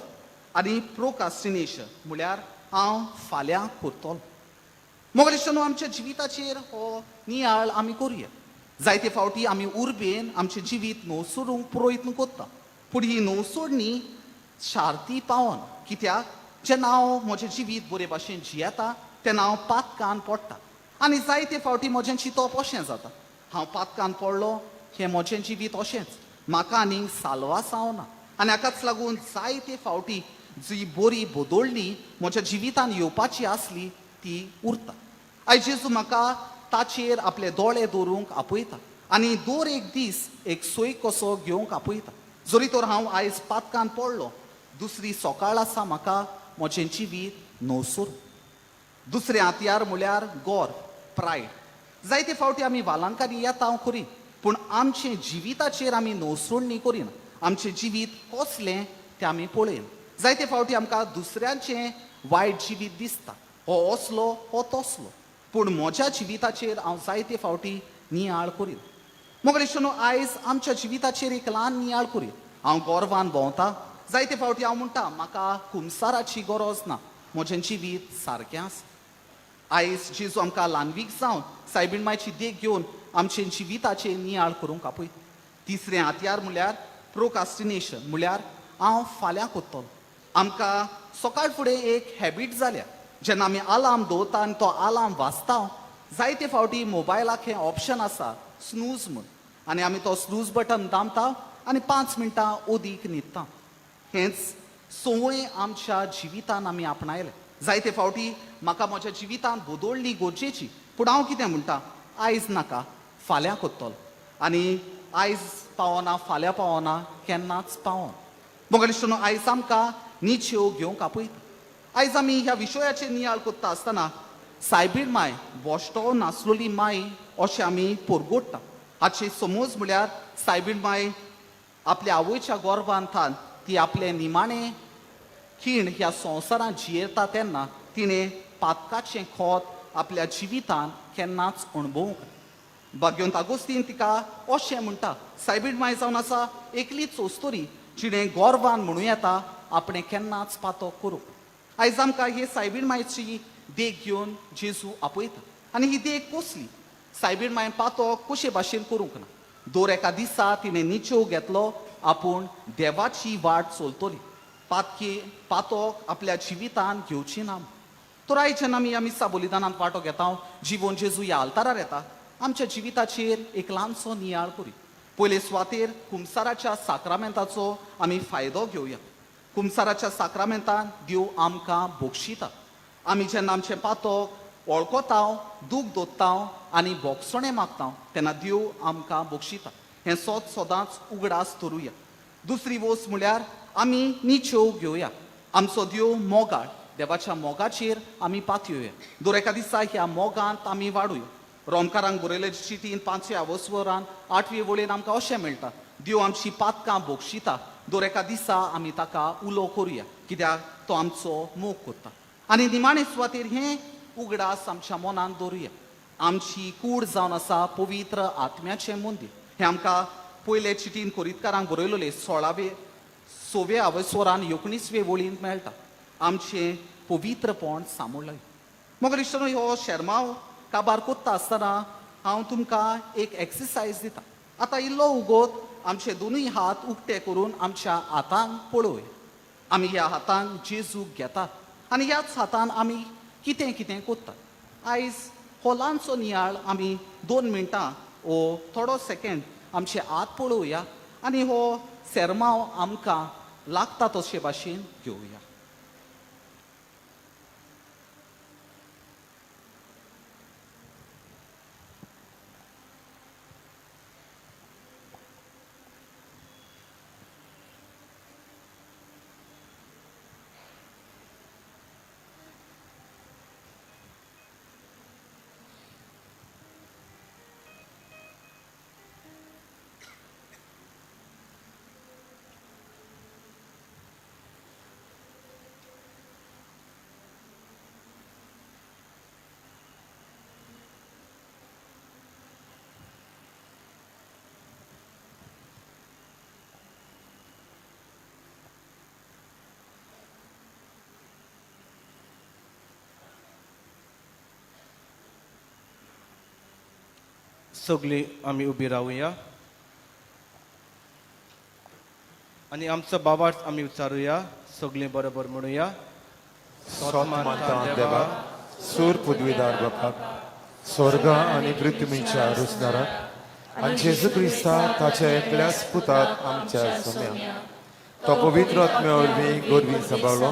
आनी प्रोकास्टिनेशन, म्हळ्यार हांव फाल्यां करतलो. मोगरेश्वर आमच्या जिविताचेर हो नियाळ आमी करुया. जायते फावटी आमी उर्बेन आमचें जिवीत न्हू सोडूंक प्रयत्न करता, पूण ही न्हू सोडणी शार्ती पावन. कित्याक जेन्ना हांव म्हजें जिवीत बरे भाशेन जियेता तेन्ना हांव पातकान पडटा आनी जायते फावटी म्हजें चिंतप अशें जाता, हांव पातकान पडलो हें म्हजें जिवीत अशेंच, म्हाका आनीक साल्वास जावना. आनी हाकाच लागून जायते फावटी जी बरी बदोळणी म्हज्या जिवितान येवपाची आसली ती उरता. आयज जेजू म्हाका ताचेर आपले दोळे दवरूंक आपयता आनी दर एक दीस एक सोय कसो घेवंक आपयता. जरी तर हांव आयज पातकान पडलो, दुसरी सकाळ आसा म्हाका म्हजें जिवीत नवसोर. दुसरें हातियार म्हळ्यार गौरव, प्रायड. जायते फावटी आमी वालांकानी येता हांव खरी, पूण आमचें जिविताचेर आमी नवसोडणी करिना. आमचें जिवीत कसलें तें आमी पळयना. जायते फावटी आमकां दुसऱ्यांचें वायट जिवीत दिसता, हो असलो हो तसलो, पूण म्हज्या जिविताचेर हांव जायते फावटी नियाळ करीन. मोगरेश्वर आयज आमच्या जिविताचेर एक ल्हान नियाळ करीन. हांव गौरवान भोंवता, जायते फावटी हांव म्हणटा म्हाका कुमसाराची गरज ना, म्हजें जिवीत सारकें आसा. आयज जेजू आमकां ल्हानवीक जावन सायबीण मायची देख घेवन आमचें जिविताचेर नियाळ करूंक आपयता. तिसरें हातियार म्हळ्यार प्रोकास्टिनेशन, म्हळ्यार हांव फाल्यां करतलो. आमकां सकाळ फुडें एक हॅबीट जाल्या, जेन्ना आमी आलार्म दवरता आनी तो आलार्म वाजता, जायते फावटी मोबायलाक हें ऑप्शन आसा स्नूज म्हूण, आनी आमी तो स्नूज बटन दामता आनी 5 मिनटां ओदीक न्हिदता. हेंच संवय आमच्या जिवितान आमी आपणायलें. जायते फावटी म्हाका म्हज्या जिवितान बदोळणी गरजेची, पूण हांव कितें म्हणटा, आयज नाका फाल्यां करतलो. आनी आयज पावना फाल्यां पावना केन्नाच पावना. मोगरेश्वर आयज आमकां निच्यो घेवंक आपयता. आयज आमी ह्या विशयाचेर नियाळ करता आसतना सायबीण माय बोश्तो नासलोली माय अशें आमी परगोडटा. हाची समज म्हळ्यार सायबीण माय आपल्या आवयच्या गर्भांतान ती आपले निमाणें खीण ह्या संवसारांत जियेता तेन्ना तिणें पातकाचें खोत आपल्या जिवितान केन्नाच अणभवूंक ना. भाग्यवंत आगोस्तीन तिका अशें म्हणटा, सायबीण माय जावन आसा एकलीच सोस्तोरी जिणें गोरवान म्हणूं येता आपणें केन्नाच पातक करूंक. आयज आमकां हे सायबीण मायची देख घेवन जेजू आपयता. आनी ही देख कसली? सायबीण मायन पातक कशे भाशेन करूंक ना. दर एका दिसा तिणें निच्यो घेतलो, आपूण देवाची वाट चलतली. पातक आपल्या जिवितान घेवची ना. तर आयज जेन्ना आमी ह्या मिसा बलिदानांत वांटो घेता, जिवन जेजू ह्या आल्तारार येता, आमच्या जिविताचेर एक ल्हानसो नियाळ करी. पयले सुवातेर कुमसाराच्या साक्रामेंताचो आमी फायदो घेवया. कुमसाराच्या साक्रामेंतान देव आमकां बक्षिता. आमी जेन्ना आमचें पातक वळखता, दूख दोत्ता आनी बोगसणें मागता तेन्ना देव आमकां बक्षिता. हें सदांच उगडास धरुया. दुसरी वस्त म्हळ्यार आमी निच्यो घेवया. आमचो देव मोगाळ, देवाच्या मोगाचेर आमी पातयोया. दर एका दिसा ह्या मोगांत आमी वाडुया. रोमकारांक बरयले चिटीन 5व्या वसवरान 8वे वळेन आमकां अशें मेळटा, देव आमची पातकां बक्षिता. दर एका दिसा आमी ताका उलो करुया, कित्याक तो आमचो मोग करता. आनी निमाणे सुवातेर हें उगडास आमच्या मनान दवरुया. आमची कूड जावन आसा पवित्र आत्म्याचें मंदीर. हें आमकां पयले चिटीन कोरिंतकारांक बरयलोले 16वे सोवे आवयसोरान 19वे वळीन मेळटा आमचें पवित्रपण सांबाळ्ळें. मग इश्टनो हो शर्माव काबार कोत्ता आसतना हांव तुमकां एक एक्सरसायज दिता. आतां इल्लो उगोत आमचे दोनूय हात उक्ते करून आमच्या हातांक पळोवया. आमी ह्या हातांक जेजूक घेतात आनी ह्याच हातान आमी कितें कितें कोत्तात. आयज हो ल्हानसो नियाळ आमी 2 मिनटां वो थोडो सेकंड आमचे हात पळोवया आनी हो शर्माव आमकां लागता तशे भाशेन घेवया. सगळीं आमी उबी रावुया आनी आमचो बाबार्थ आमी विचारुया. सगळीं बरोबर म्हणुया. सोतमानता देवा सूर पदवीदार बापाक स्वर्ग आनी पृथ्वीच्या रुसदाराक आनी जेजू क्रिस्ता ताच्या एकल्याच पुताक आमच्या सोम्या तो पवित्र आत्म्या वरवीं गोरवीं सांबाळलो.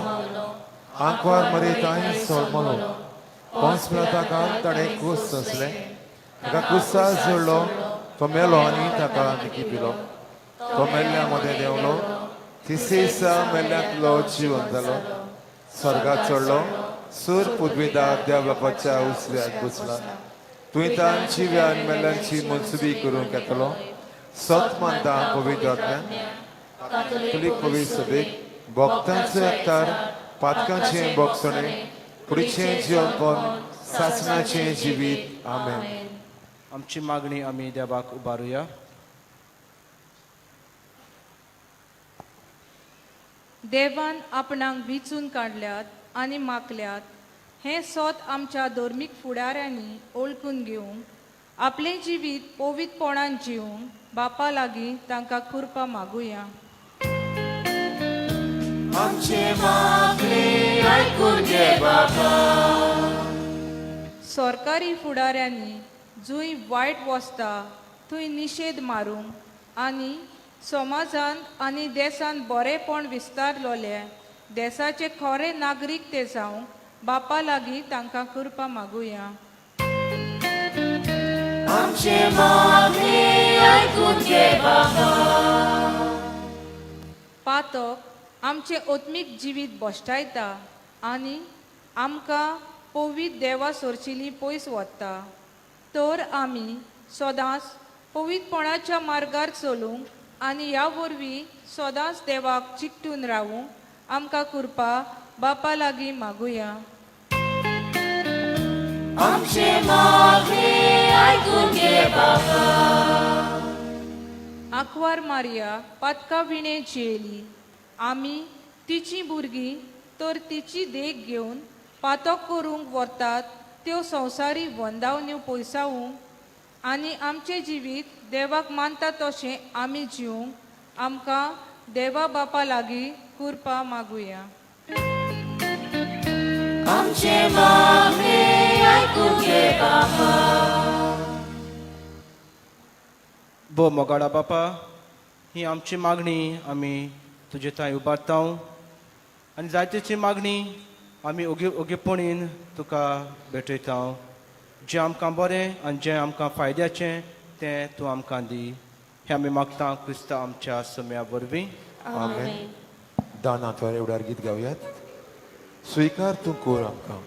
आंकवार मरेताय सोळमलो पोंस पिलाताकाक ताणें खूस सोंसलें. ताका कुस्सार जोडलो. तो मेलो आनी ताका निकिपिलो. तो मेल्ल्या मदें देंवलो. तिसरे दिसा मेल्ल्यांतलो जिवंत जालो. स्वर्गात चडलो. सूर पदवीदार देव बापाच्या उजव्याक बसला. तुवें तान जिव्यान मेल्ल्यांची मनसुबी करूंक येतलो. सत मानता पवित्र आत्म्यान कॅथोलीक पवित्र सभेक भक्तांचो एकठार पातकांचें भोगसणें फुडेचें जिवनपण सासणाचें जिवीत. आमेन. आमची मागणी आमी देवाक उबारुया. देवान आपणाक विचून काडल्यात आनी मागल्यात हें सोत आमच्या धर्मीक फुडाऱ्यांनी ओळखून घेवंक आपलें जिवीत पवित्रपणान जिवंक बापा लागीं तांकां कृपा मागुया. सरकारी फुडाऱ्यांनी जूंय वायट वस्ता थंय निशेध मारूंक आनी समाजांत आनी देशांत बरेपण विस्तारलोले देशाचे खरे नागरीक ते जावंक बापा लागीं तांकां कृपा मागुया. पातक आमचे आत्मीक जिवीत भोश्टायता आनी आमकां पवित्र देवा सोरचिली पयस वता. तर आमी सदांच पवित्रपणाच्या मार्गार चलूंक आनी ह्या वरवीं सदांच देवाक चिकटून रावूंक आमकां कृपा बापा लागीं मागुया. आंकवार मारिया पातका विणे जियेली. आमी तिची भुरगीं तर तिची देख घेवन पातक करूंक वतात त्यो संवसारी वंदावण्यो पयसावूंक आनी आमचें जिवीत देवाक मानता तशें आमी जिवंक आमकां देवा बापा लागीं कृपा मागुया. बो मोगाडा बापा, ही आमची मागणी आमी तुजे थंय उबारता आनी जायतेची मागणी आमी ओगेपणीन तुका भेटयता. जें आमकां बरें आनी जें आमकां फायद्याचें तें तूं आमकां दी. हें आमी मागता क्रिस्ता आमच्या सोम्या वरवीं. आमेन. दानांतवर एवढ्यार गीत गावयात. स्विकार तूं कोर आमकां.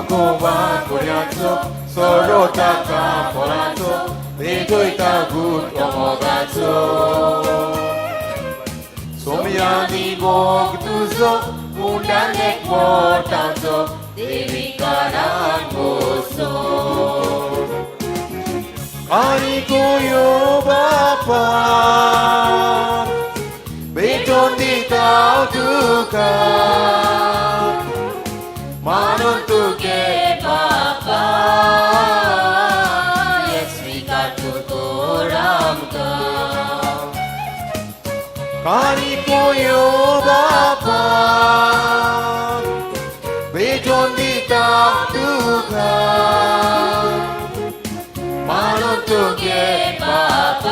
गोवा गोऱ्याचो 서로 닦아 보라서 내도이다 굿 넘어가서 소미야니 목두서 문단의 꽃단서 대위가란 곳소 아니고요 바빠 베톤디 다우두가 만원 두개 바빠 예스위가 두도람가 가니고요 바빠 베톤디 다우두가 만원 두개 바빠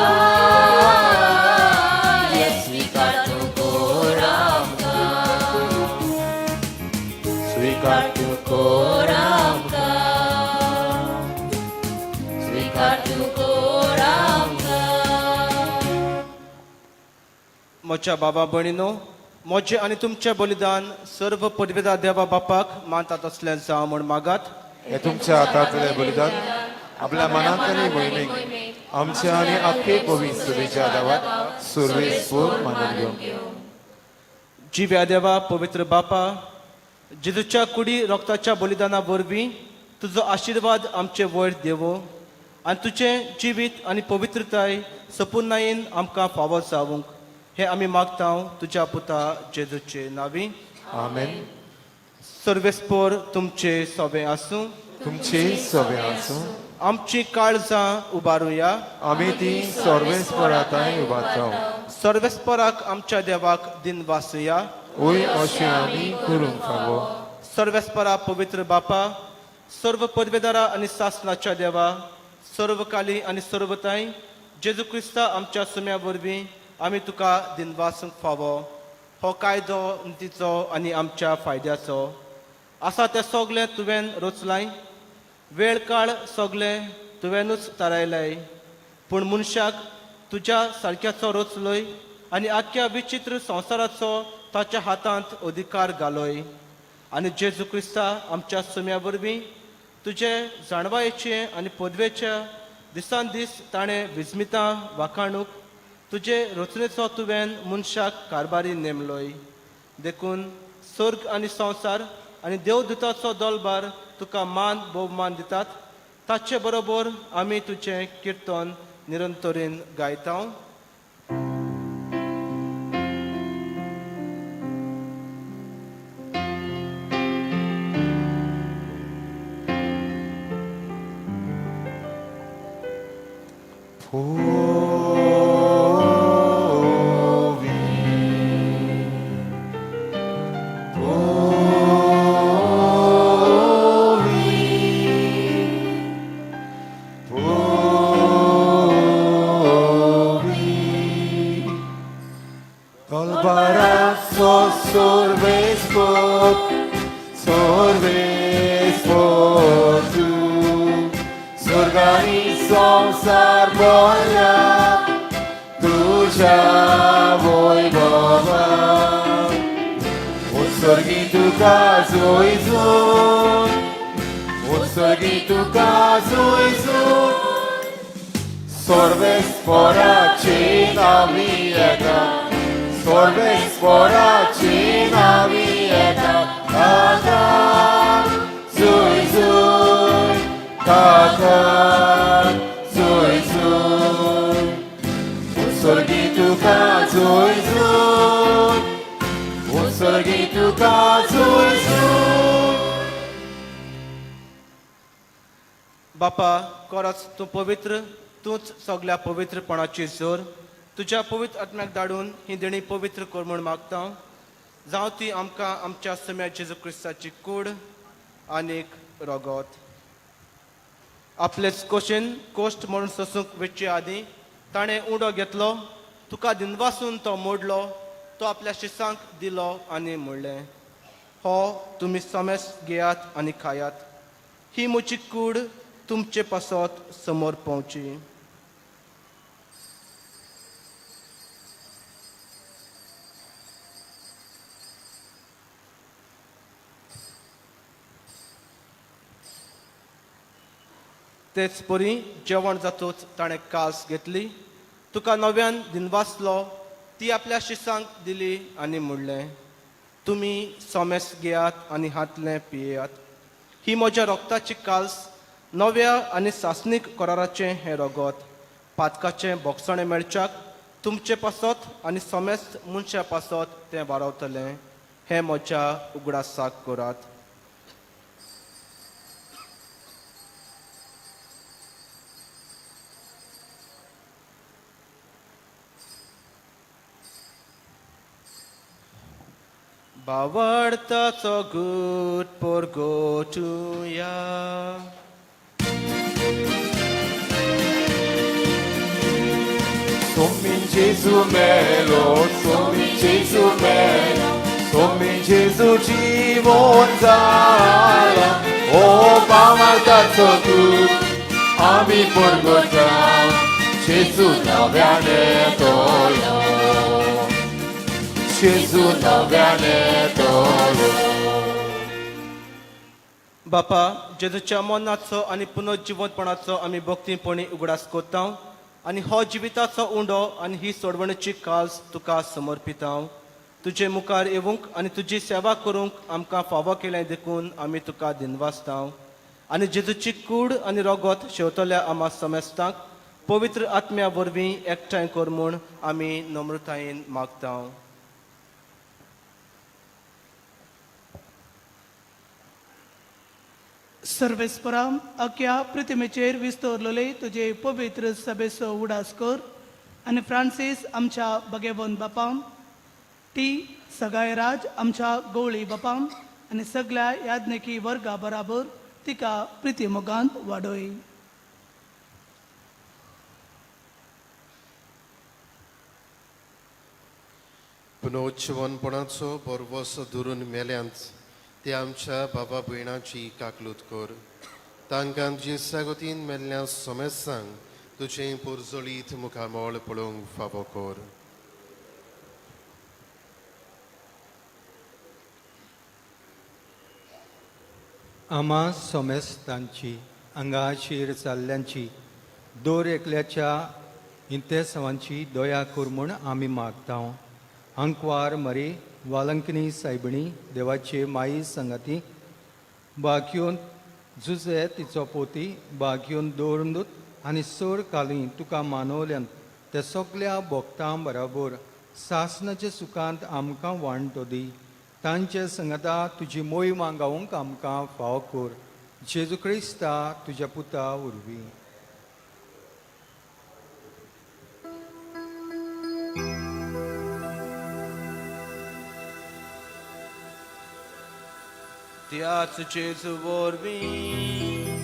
예스위가 두고람가 스위가 두고람가 스위가 두고람가 म्हज्या बाबा भयणीनो म्हजें आनी तुमचें बलिदान सर्व पदवेदार देवा बापाक मानतात असलें जावं म्हूण मागात हे तुमच्या हातातले बलिदान आपल्या मनांतली मोहिमेक आमच्या आनी आख्खे पवित्र सभेच्या दावात सुरवेस्पोर मानून घेवं जिव्या देवा पवित्र बापा जेजूच्या कुडी रक्ताच्या बलिदाना वरवीं तुजो आशिर्वाद आमचे वयर देवो आनी तुजें जिवीत आनी पवित्रताय सपुर्णायेन आमकां फावो जावंक हे आमी मागता तुज्या पुता जेजूचे नांवी आमेन सर्वेस्पोर तुमचे सोबे आसूं तुमचे सवे आसूं आमची काळजां उबारुया आमी ती सर्वेस्पराताय उबारताव सर्वेस्पराक आमच्या देवाक दिन वासुया ओय अशें आमी करूंक फावो सर्वेस्परा पवित्र बापा सर्व पदवेदारा आनी शासनाच्या देवा सर्वकाली आनी सर्वताय जेजू क्रिस्ता आमच्या सुम्या वरवीं आमी तुका दिनवासूंक फावो हो कायदो नितीचो आनी आमच्या फायद्याचो आसा तें सगलें तुवें रचलाय वेळ काळ सगलें तुवेंनूच थारायलाय पूण मनशाक तुज्या सारक्याचो रचलोय आनी आख्या विचित्र संवसाराचो ताच्या हातांत अधिकार घालोय आनी जेजू क्रिस्ता आमच्या सुम्या वरवीं तुजे जाणवायेचे आनी पदवेच्या दिसान दीस ताणें विस्मितां वाखाणूक तुजे रचनेचो तुवें मनशाक कारबारी नेमलोय देखून स्वर्ग आनी संवसार आनी देवदूताचो दलबार तुका मान भोवमान दितात ताचे बरोबर आमी तुजें किर्तन निरंतरीन गायता बापा खरोच तूं पवित्र तूंच सगळ्या पवित्रपणाची जोर तुज्या पवित्र आत्म्याक धाडून ही देणी पवित्र कर म्हूण मागता जावं ती आमकां आमच्या सम्या जेजू क्रिस्ताची कूड आनीक रगत आपलेच कोशेन कोश्ट म्हणून सोसूंक वेचे आदीं ताणें उंडो घेतलो तुका दिनवासून तो मोडलो तो आपल्या शिसांक दिलो आनी म्हणलें हो तुमी समेस घेयात आनी खायात ही म्हजी कूड तुमचे पासत समोर पावची तेच परी जेवण जातूच ताणें कास घेतली, तुका नव्यान दिनवासलो, ती आपल्या शिसांक दिली आनी म्हणलें, तुमी सोमेस घेयात आनी हातलें पियेयात. ही म्हज्या रोगताची काल्स, नव्या आनी सासणीक कराराचें हें रगत. पातकाचें बोगसणें मेळच्याक तुमचे पासत आनी सोमेस्त मनशा पासत तें वारवतलें. हें म्हज्या उगडासाक करात. Bawartaco good porgotuja. Sommin Gesù melo, sommin Gesù melo, sommin Gesù ci monzala. O bawartaco good, ami porgota, Gesù noviane tolo. Gesù noviane tolo. बापा, जेजूच्या मरणाचो आनी पुनर्जिवंतपणाचो आमी भक्तीपणी उगडास कोत्ता आनी हो जिविताचो उंडो आनी ही सोडवणेची काल्स तुका समर्पिता. तुजे मुखार येवंक आनी तुजी सेवा करूंक आमकां फावो केलें देखून आमी तुका दिनवासता. आनी जेजूची कूड आनी रगत शेवतल्या आमा समेस्तांक पवित्र आत्म्या वरवीं एकठांय कर म्हूण आमी नम्रतायेन मागता. सर्वेस्पराम अख्या प्रतिमेचेर विस्तरलेले तुजे पवित्र सभेचो उडास कर आनी फ्रांसीस आमच्या भगेवन बापाम, ती सगायराज आमच्या गवळी बापाम आनी सगळ्या याज्ञिकी वर्गा बराबर तिका प्रितीमोगांत वाडय. पुनोज्जीवनपणाचो बरवसो धरून मेल्यांत ते आमच्या बाबा भयणाची काकलूत कर. तांकां तुजे सागोतीन मेल्ल्या सोमेसांक तुजें पुरजोळीत मुखामोळ पळोवंक फावो कर. आमा सोमेस्तांची आंगाचेर जाल्ल्यांची दोर एकल्याच्या इंतेसवांची दया कर म्हूण आमी मागता. अंकवार मरी वालंकनी सायबिणी देवाचे माई संगती बागयोन झुजे तिचो पोती बागयोन दवरूंदूत आनी सोर काली तुका मानवल्यान त्या सगळ्या भक्तां बराबर सासणाच्या सुखांत आमकां वांटो दी. तांचे संगता तुजी मोहीम गावूंक आमकां फाव कर. जेजू क्रिस्ता तुज्या पुता उरवी. त्याच जेजू वरवीं,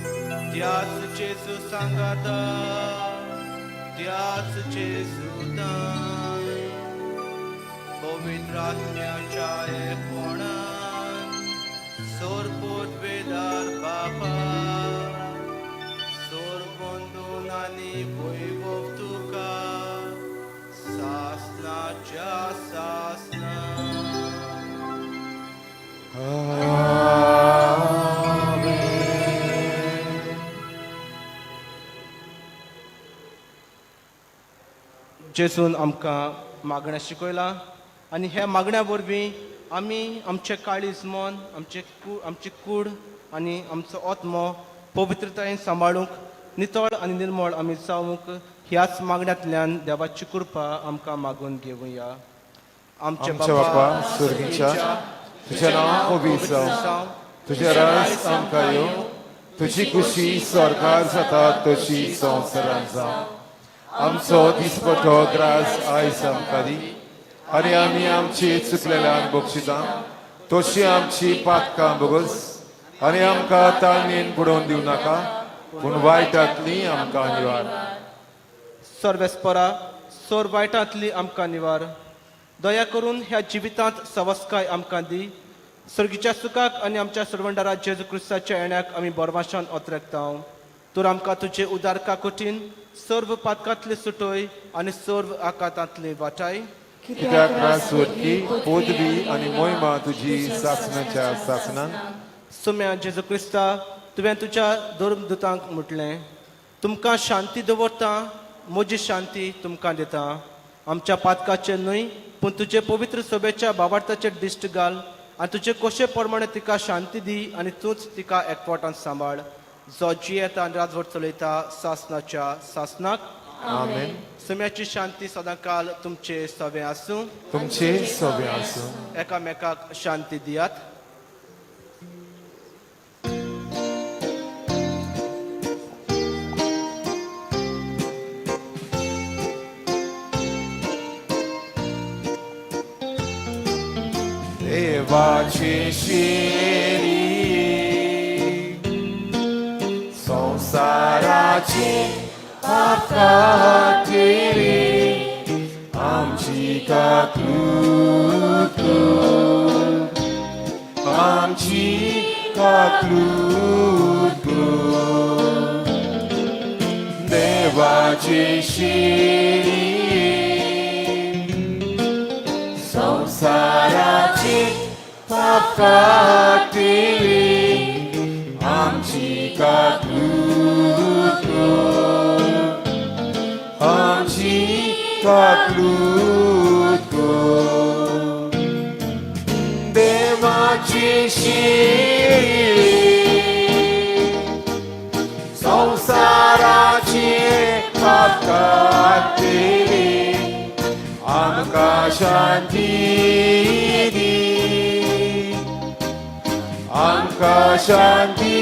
त्याच जेजू सांगाता, त्याच जेजू दान, पवित्र आत्म्याच्या एकपणान, सोरपोत वेदार बापा, सोर बंधून आनी वैभव तुका, सासनाच्या सासना. जेजून आमकां मागणें शिकयलां आनी ह्या मागण्या वरवीं आमी आमचें काळीज मन, आमची कूड आनी आमचो आत्मो पवित्रतायेन सांबाळूंक, नितळ आनी निर्मळ आमी जावूंक ह्याच मागण्यांतल्यान देवाची कृपा आमकां मागून घेवया. आमचे बापा स्वर्गीच्या, तुजें नांव पवित्र जावं, तुजें राज आमकां येवं, तुजी खुशी स्वर्गार जाता तशी संवसारांत जावं. आमचो दिसपटो ग्रास आयज आमकां दी आनी आमी आमची चुकलेल्यांक बक्षिता तशी आमची पातकां बोगस आनी आमकां ताळणेन बुडोवन दिवं नाका, पूण वायटांतली आमकां निवार. सर्वेस्परा, सोर वायटांतली आमकां निवार. दया करून ह्या जिवितांत सवस्काय आमकां दी. सर्गीच्या सुखाक आनी आमच्या सर्वंडारा जेजू क्रिस्ताच्या येण्याक आमी बोरमाशान ओतरेकता. तर आमकां तुजे उदार काकुटीन सर्व पातकांतली सुटोय आनी सर्व आकांतांतली वाटाय. कित्याक रासवटकी, पदवी आनी मोहिमा तुजी सासणाच्या सासनान. सुम्या जेजू क्रिस्ता, तुवें तुज्या धर्मदुतांक म्हटलें, तुमकां शांती दवरता, म्हजी शांती तुमकां दिता. आमच्या पातकाचे न्हय, पूण तुजे पवित्र सोबेच्या भावार्थाचेर दिश्ट घाल आनी तुजे कशे प्रमाणे तिका शांती दी आनी तूंच तिका एकवटान सांबाळ. जो जियेता आनी राजवट चलयता सासनाच्या सासनाक. आमेन. सुम्याची शांती सदां काल तुमचे सवे आसूं. तुमचे सवे आसूं. एकामेकाक शांती दियात. देवाची शिरी संसाराची खातीरी आमची काकूत आमची काकूत देवाची शिरी संसाराची खातीरी आमची काकूत आमची काकूत देवाची शिरी संसाराची खातीरी आमकां शांती दी आमकां शांती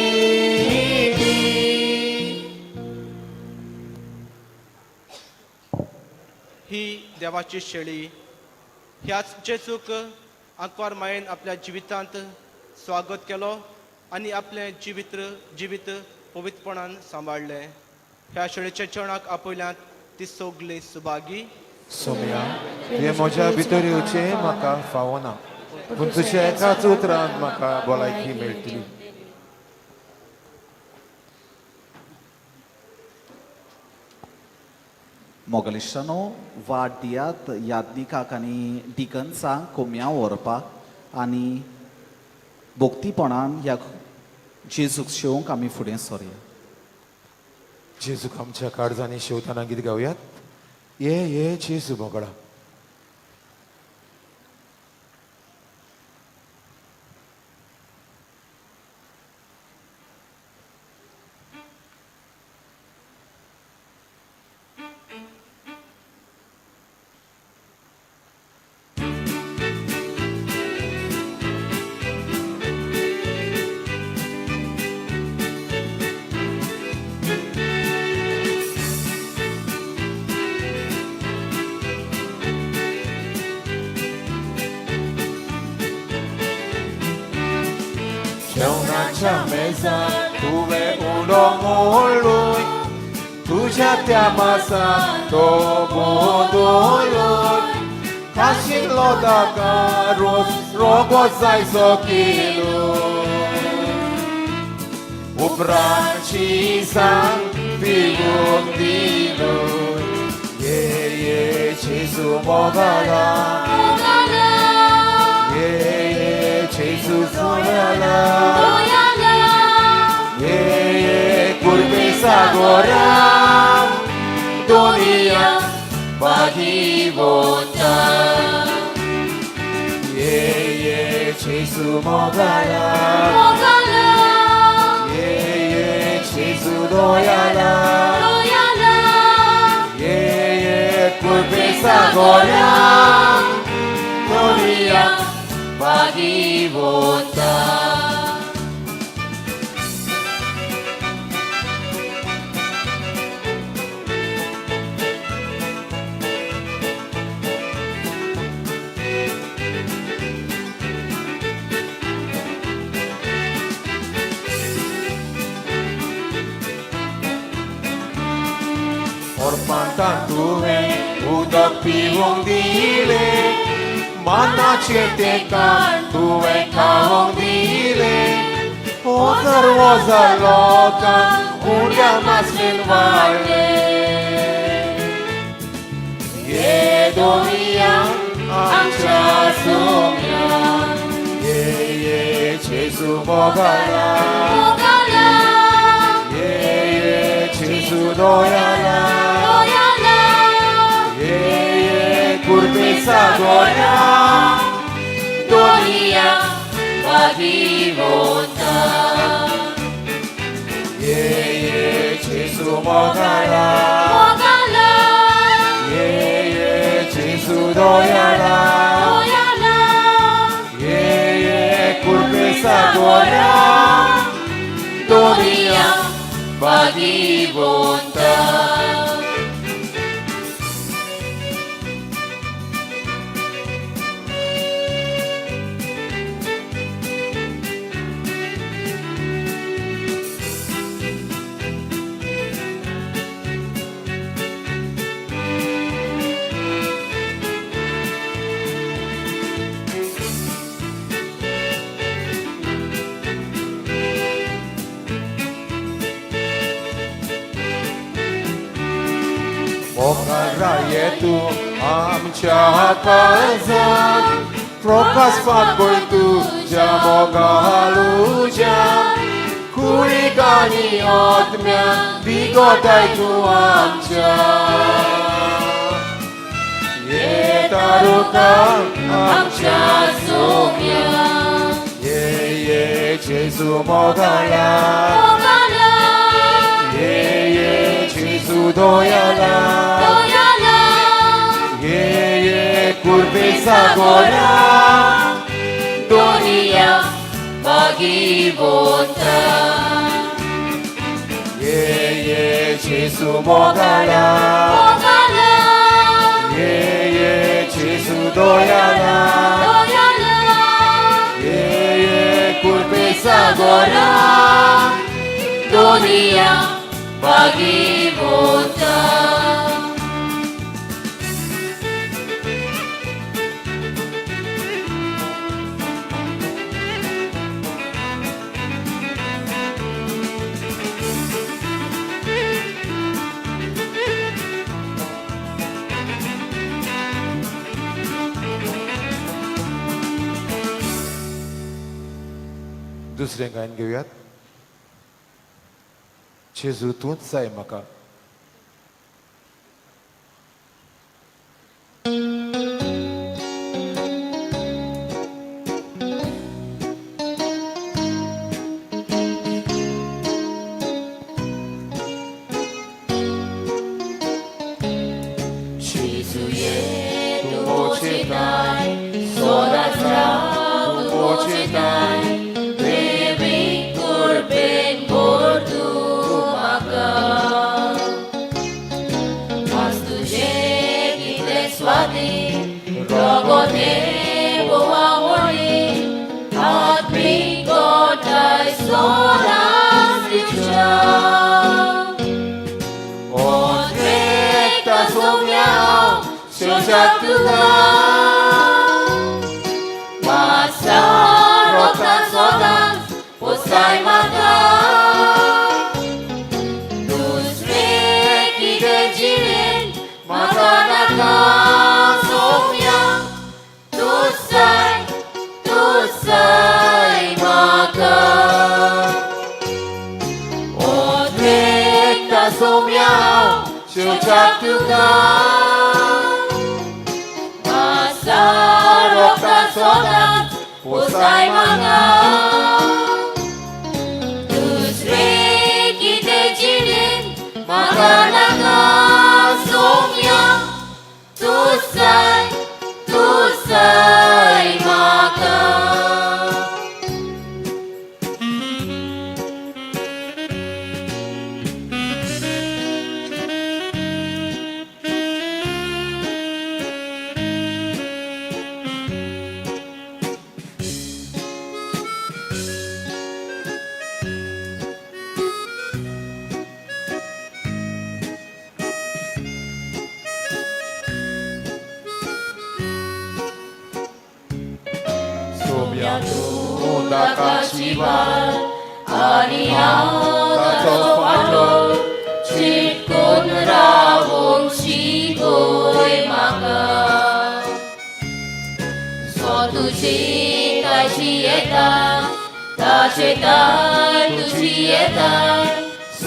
दी. ही देवाची शेळी ह्याच जेजूक आंकवार मायेन आपल्या जिवितांत स्वागत केलो आनी आपलें जिवीत पवित्रपणान सांबाळलें. ह्या शेळीच्या जेवणाक आपयल्यांत ती सगळी सुभागी. सोम्या, तुवें म्हज्या भितर येवचें म्हाका फावना, पूण तुज्या एकाच उतरान म्हाका भलायकी मेळटली. मोगलिश्टानो वाट दियात यादनिकाक आनी डिकन्सांक कोम्या व्हरपाक आनी भोक्तीपणान ह्या जेजूक शेवंक आमी फुडें सरया. जेजूक आमच्या काळजांनी शेवताना गीत गावयात. ये जेजू मोगळा. जेवणाच्या मेजान तुवें उलो मोडलोय तुज्या त्या मासान तो बोदोलोय खाशिल्लो ताका रोज रोगो जायचो किलो उपरांतची सांग पिवून दिलोय. ये जेजू मोगाला ये जेजू जोयाला ये कुर्बी सागोरा दुनिया बागीवोता. ये जेजू मोगाला ये जेजू दोयाला ये कुर्बी सागोरा दुनिया बागीवोता. Orpantan tuve udak piwong dile Manaचे तेकान तुवें खावंक दिलें ओझर वोझर लोकांक उंड्या मासलेन वाळ्ळें. ये दोनियान आमच्या सोम्यान ये जेजू मोगाला ये जेजू doyala kurpesa goya Donia Bagivonta Jesu mogala Mogala Jesu doyala kurpesa goya Donia Bagivonta मोगरा येतू आमच्या काळजात प्रकाशपात पळय तुझ्या मोगालुच्या कुळिकांनी आत्म्यान बिगोताय तूं आमच्या ये तारुका आमच्या सोम्या ये जेजू मोगाला ये जेजू दोयाला ये kurpesa goya Donia Bagivonta ye Jesu mogala ye Jesu doyala ye kurpesa goya Donia Bagivonta दुसरें गायन घेऊयात जेजू तूंच जाय म्हाका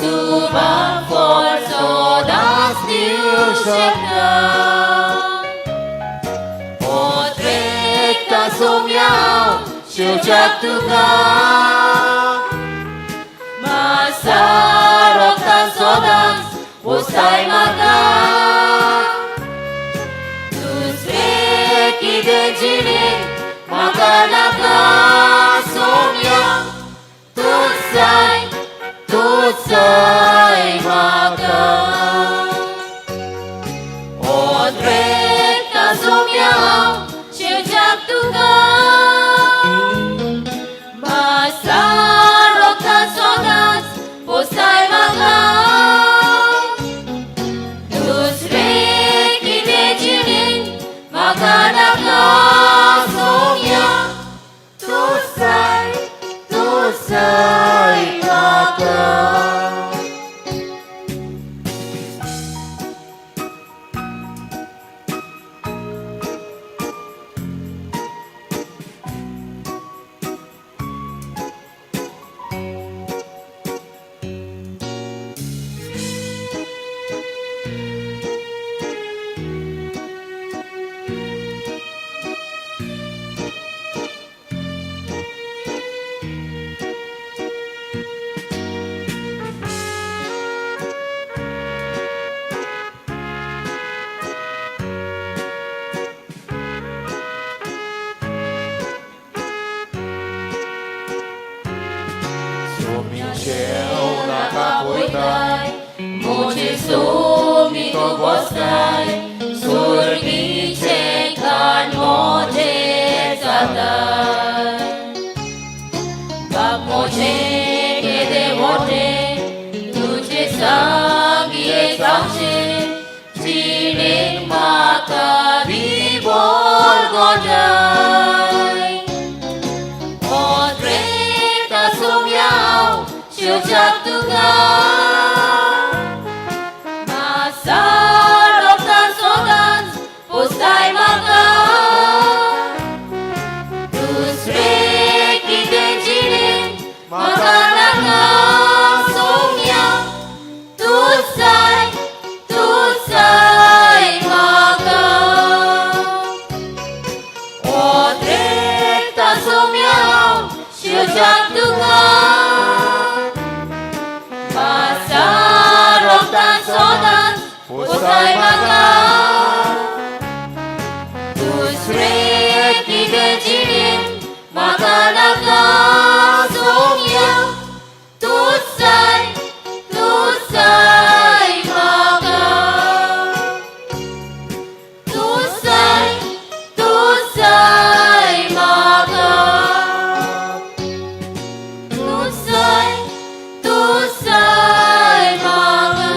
suban forzodas diushekna. Otreka somyao shiljaktuga. Masarok tansodas usai maga. Tusreki dejine maganaga somya. Tutsai maga. Odreka somyao shiljaktuga. Masarok tansodas usai maga. Tusreki dejine maganaga somya. Tutsai maga. Moje sumi to bostai, surgi cekan moje zadai. Bak moje kede moje, tuje sangi eksamche, jinin maka di bol godai. Odreka somyao, shiljaktuga. Masarok tansodas usai maga. Tusreki dejine maganaga somya. Tutsai maga. Odreka somyao shiljaktuga. Masarok tansodas usai maga. Tusreki dejine maganaga somya. Tutsai maga. Tutsai maga. Tutsai maga.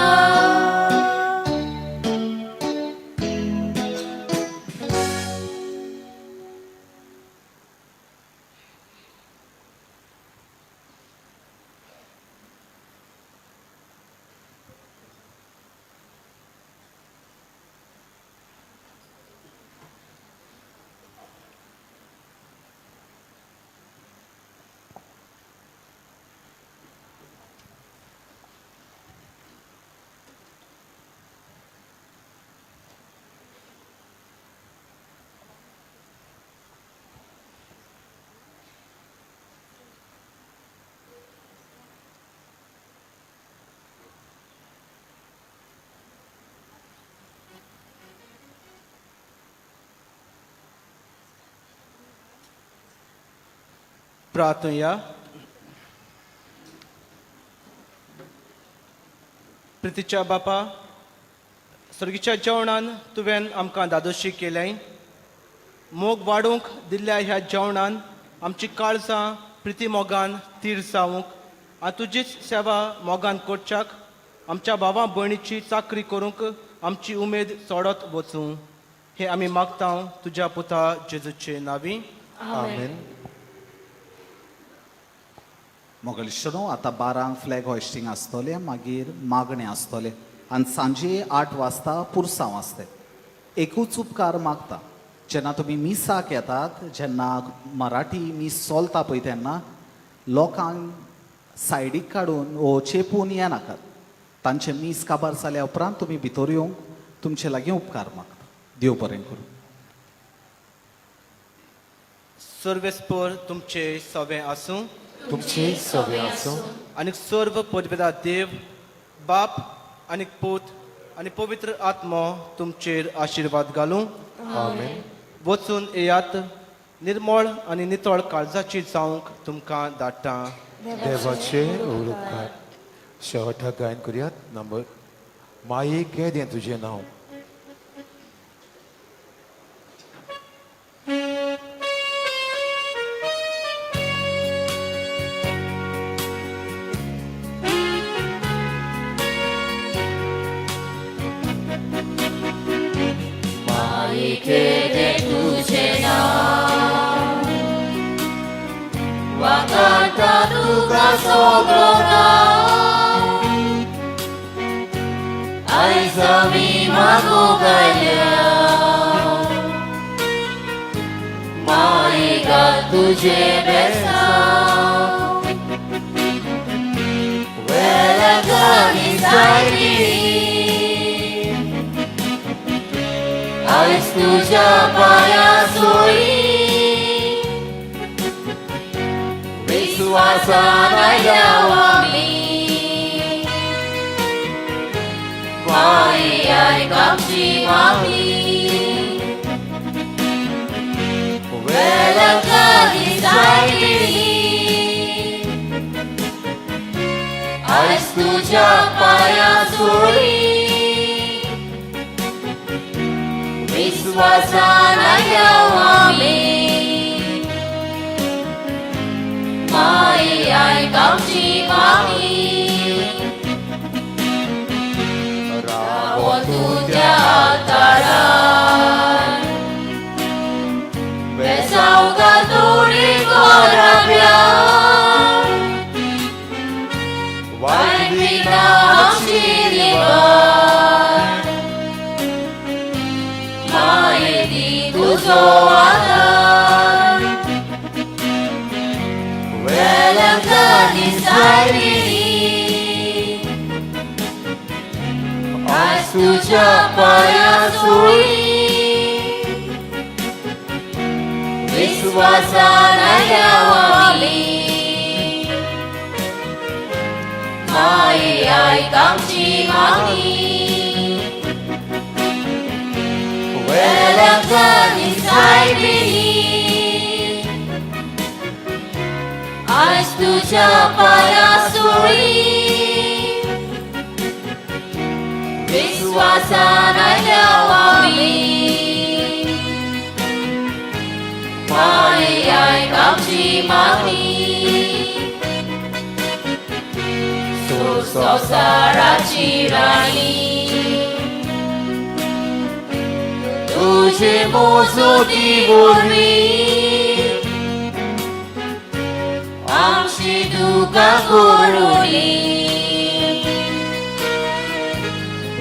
प्रार्थना. प्रितीच्या बापा, सर्गीच्या जेवणान तुवें आमकां दादोशी केलें. मोग वाडूंक दिल्ल्या ह्या जेवणान आमची काळजां प्रिती मोगान तीर जावंक आनी तुजीच सेवा मोगान करच्याक आमच्या भावा भयणीची चाकरी करूंक आमची उमेद चोडत वचूं. हे आमी मागता तुज्या पुता जेजूचे नांवी. आमेन. मोगलिशनो आता 12 फ्लॅग हॉइस्टिंग आसतले, मागीर मागणे आसतले आनी सांजे 8 वाजता पुरसांव आसते. एकूच उपकार मागता, जेन्ना तुमी मिसाक येतात, जेन्ना मराठी मीस चलता पळय तेन्ना लोकांक सायडीक काडून वो चेपून येनाकात. तांचे मीस काबार जाल्या उपरांत तुमी भितर येवंक तुमचे लागीं उपकार मागता. देव बरें करूं. सर्वेस्पर तुमचे सवे आसूं तुमचे सवे आसूं आनी सर्व पदवेदा देव बाप आनी पूत आनी पवित्र आत्मो तुमचेर आशिर्वाद घालूं. आमेन. वचून येयात. निर्मळ आनी नितळ काळजाची जावंक तुमकां धाडटा. देवाचे उपकार. शेवटाक गायन करुयात. नंबर माये केदें तुजें नांव. केदे तुझे नाव वाकाता तुका सगळो गांव आयज आमी मागूंक आयल्या मायेगा तुजे बेसांव वेळांनी सायली आयज तुझ्या पाया सोयी विश्वासान आयल्या आमी माये आयक आमची मागणी वेळांनी सायली आयज तुझ्या पाया सोयी विश्वासान आयल्या आमी माये आयक आमची मागणी रावो तुज्या आतारान बेसावगा तोडी गोराब्या वायट बिना आमची लिबान माये दी तुजो आदार वेळांनी सायली आयज तुज्या पाया सोयी विश्वासान आयल्या आमी माये आयक आमची मागणी वेळांनी सायली आयज तुज्या पाया सोयी विश्वासान आयल्या आमी माये आयक आमची मागणी संवसाराची राणी तुझे मोजोती वरवीं आमची दुकां कोरोली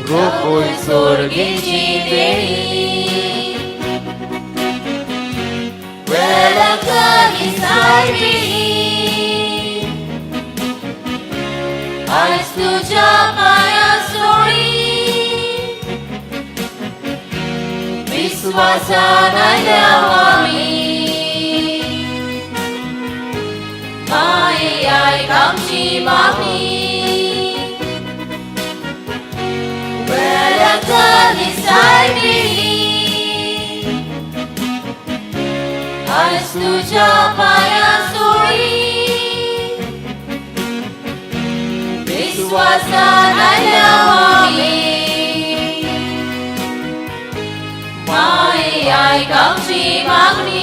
रोखोय सोर्गेची देणी वेळांनी सायली आयज तुज्या पाया सोयी विश्वासान आयल्या आमी माये आयक आमची मागणी वेळांनी सायली आयज तुज्या पाया सोयी विश्वासान आयल्या आमी माये आयक आमची मागणी